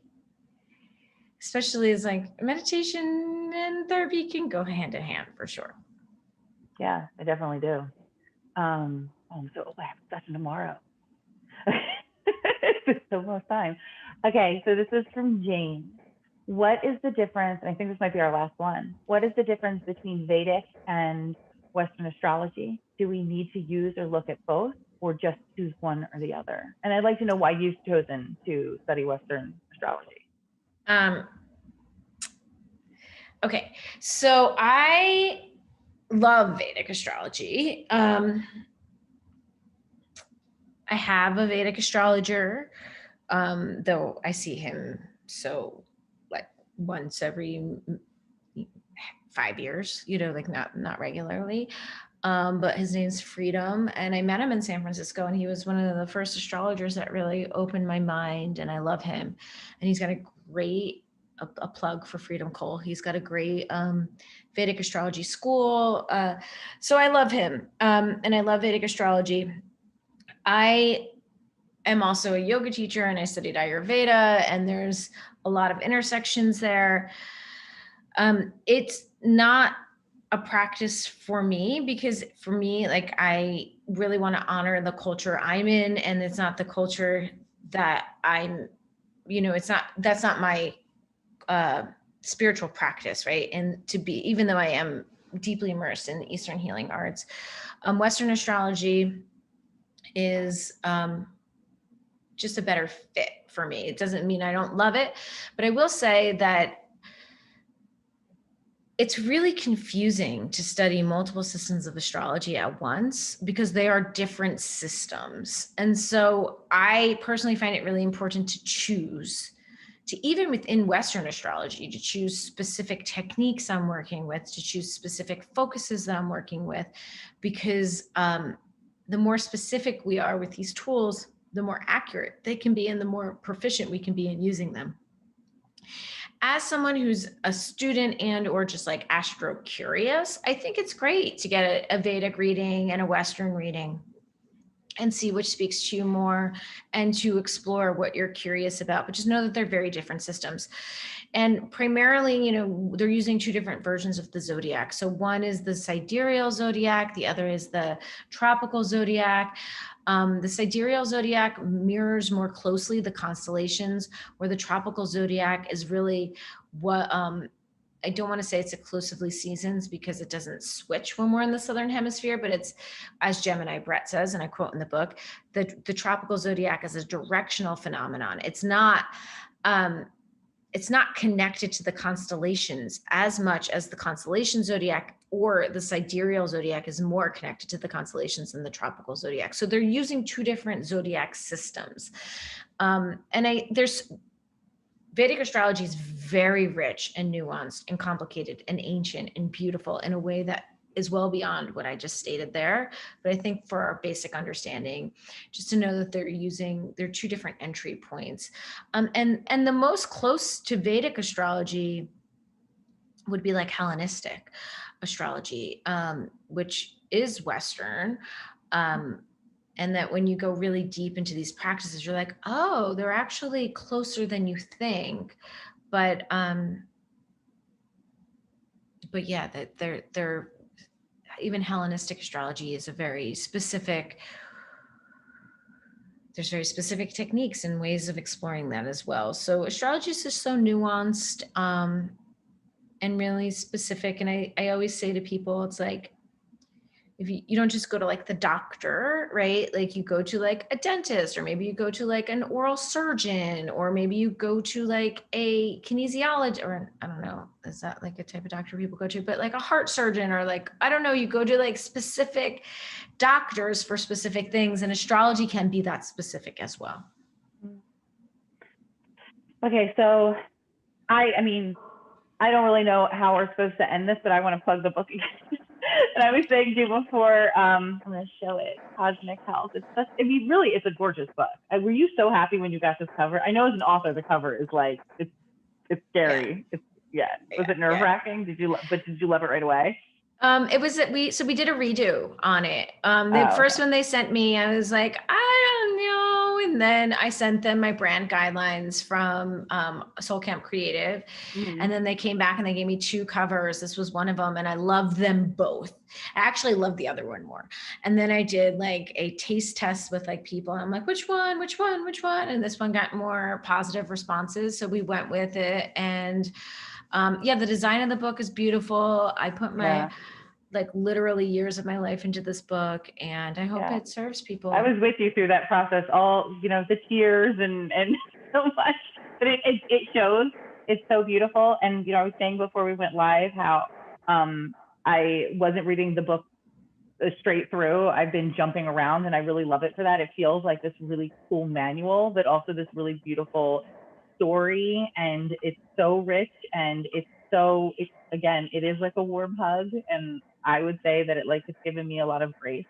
especially as like meditation and therapy can go hand in hand for sure. Yeah, I definitely do. So I have a session tomorrow. It's almost time. Okay, so this is from Jane. What is the difference? And I think this might be our last one. What is the difference between Vedic and Western astrology? Do we need to use or look at both? or just choose one or the other? And I'd like to know why you've chosen to study Western astrology. Okay, so I love Vedic astrology. I have a Vedic astrologer, though I see him like once every 5 years, like not regularly. But his name's Freedom, and I met him in San Francisco, and he was one of the first astrologers that really opened my mind, and I love him. And he's got a plug for Freedom Cole. He's got a great Vedic astrology school. So I love him, and I love Vedic astrology. I am also a yoga teacher, and I studied Ayurveda, and there's a lot of intersections there. It's not a practice for me, because for me, like, I really want to honor the culture I'm in, and it's not the culture that I'm, that's not my spiritual practice, right? And even though I am deeply immersed in the Eastern healing arts, Western astrology is just a better fit for me. It doesn't mean I don't love it, but I will say that it's really confusing to study multiple systems of astrology at once, because they are different systems. And so I personally find it really important to choose, to even within Western astrology, to choose specific techniques I'm working with, to choose specific focuses that I'm working with, because the more specific we are with these tools, the more accurate they can be, and the more proficient we can be in using them. As someone who's a student and or just like astro curious, I think it's great to get a Vedic reading and a Western reading and see which speaks to you more, and to explore what you're curious about. But just know that they're very different systems. And primarily, they're using two different versions of the zodiac. So one is the sidereal zodiac, the other is the tropical zodiac. The sidereal zodiac mirrors more closely the constellations, where the tropical zodiac is really what, I don't want to say it's exclusively seasons, because it doesn't switch when we're in the Southern Hemisphere, but it's, as Gemini Brett says, and I quote in the book, the tropical zodiac is a directional phenomenon. It's not connected to the constellations as much as the constellation zodiac or the sidereal zodiac is more connected to the constellations than the tropical zodiac. So they're using two different zodiac systems. Vedic astrology is very rich and nuanced and complicated and ancient and beautiful in a way that is well beyond what I just stated there. But I think for our basic understanding, just to know that they're two different entry points. And the most close to Vedic astrology would be like Hellenistic astrology, which is Western. And that when you go really deep into these practices, you're like, oh, they're actually closer than you think. But yeah, that they're even Hellenistic astrology is there's very specific techniques and ways of exploring that as well. So astrology is just so nuanced and really specific. And I always say to people, it's like, if you don't just go to like the doctor, right? Like you go to like a dentist, or maybe you go to like an oral surgeon, or maybe you go to like a kinesiologist, or I don't know, is that like a type of doctor people go to, but like a heart surgeon, or like, I don't know, you go to like specific doctors for specific things, and astrology can be that specific as well. Okay, so I don't really know how we're supposed to end this, but I want to plug the book again. And I was saying to you before, I'm going to show it, Cosmic Health. It's a gorgeous book. Were you so happy when you got this cover? I know as an author, the cover is like, it's scary. Was it nerve wracking? Did you love it right away? It was that we did a redo on it. The first one they sent me, I was like, I don't know. And then I sent them my brand guidelines from Soul Camp Creative. Mm-hmm. And then they came back and they gave me two covers. This was one of them. And I loved them both. I actually loved the other one more. And then I did like a taste test with like people. I'm like, which one? And this one got more positive responses. So we went with it. And the design of the book is beautiful. I put my like literally years of my life into this book, and I hope it serves people. I was with you through that process, all, the tears and so much, but it shows. It's so beautiful. And, I was saying before we went live how I wasn't reading the book straight through. I've been jumping around, and I really love it for that. It feels like this really cool manual, but also this really beautiful story. And it's so rich, and again, it is like a warm hug. And I would say that it's given me a lot of grace.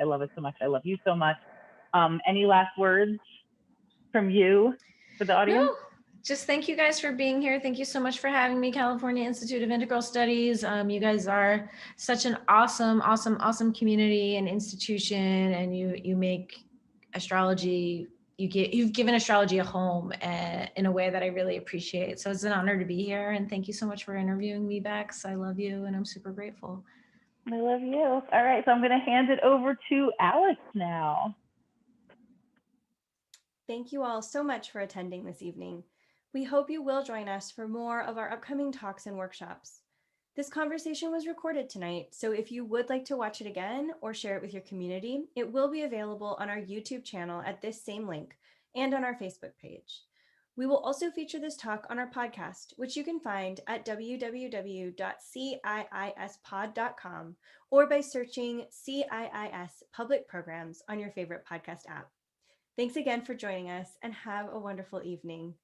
I love it so much. I love you so much. Any last words from you for the audience? No, just thank you guys for being here. Thank you so much for having me, California Institute of Integral Studies. You guys are such an awesome community and institution, and you make astrology, you've given astrology a home in a way that I really appreciate. So it's an honor to be here, and thank you so much for interviewing me, Bex. I love you, and I'm super grateful. I love you. All right, so I'm going to hand it over to Alex now. Thank you all so much for attending this evening. We hope you will join us for more of our upcoming talks and workshops. This conversation was recorded tonight, so if you would like to watch it again or share it with your community, it will be available on our YouTube channel at this same link and on our Facebook page. We will also feature this talk on our podcast, which you can find at www.ciispod.com or by searching CIIS Public Programs on your favorite podcast app. Thanks again for joining us, and have a wonderful evening.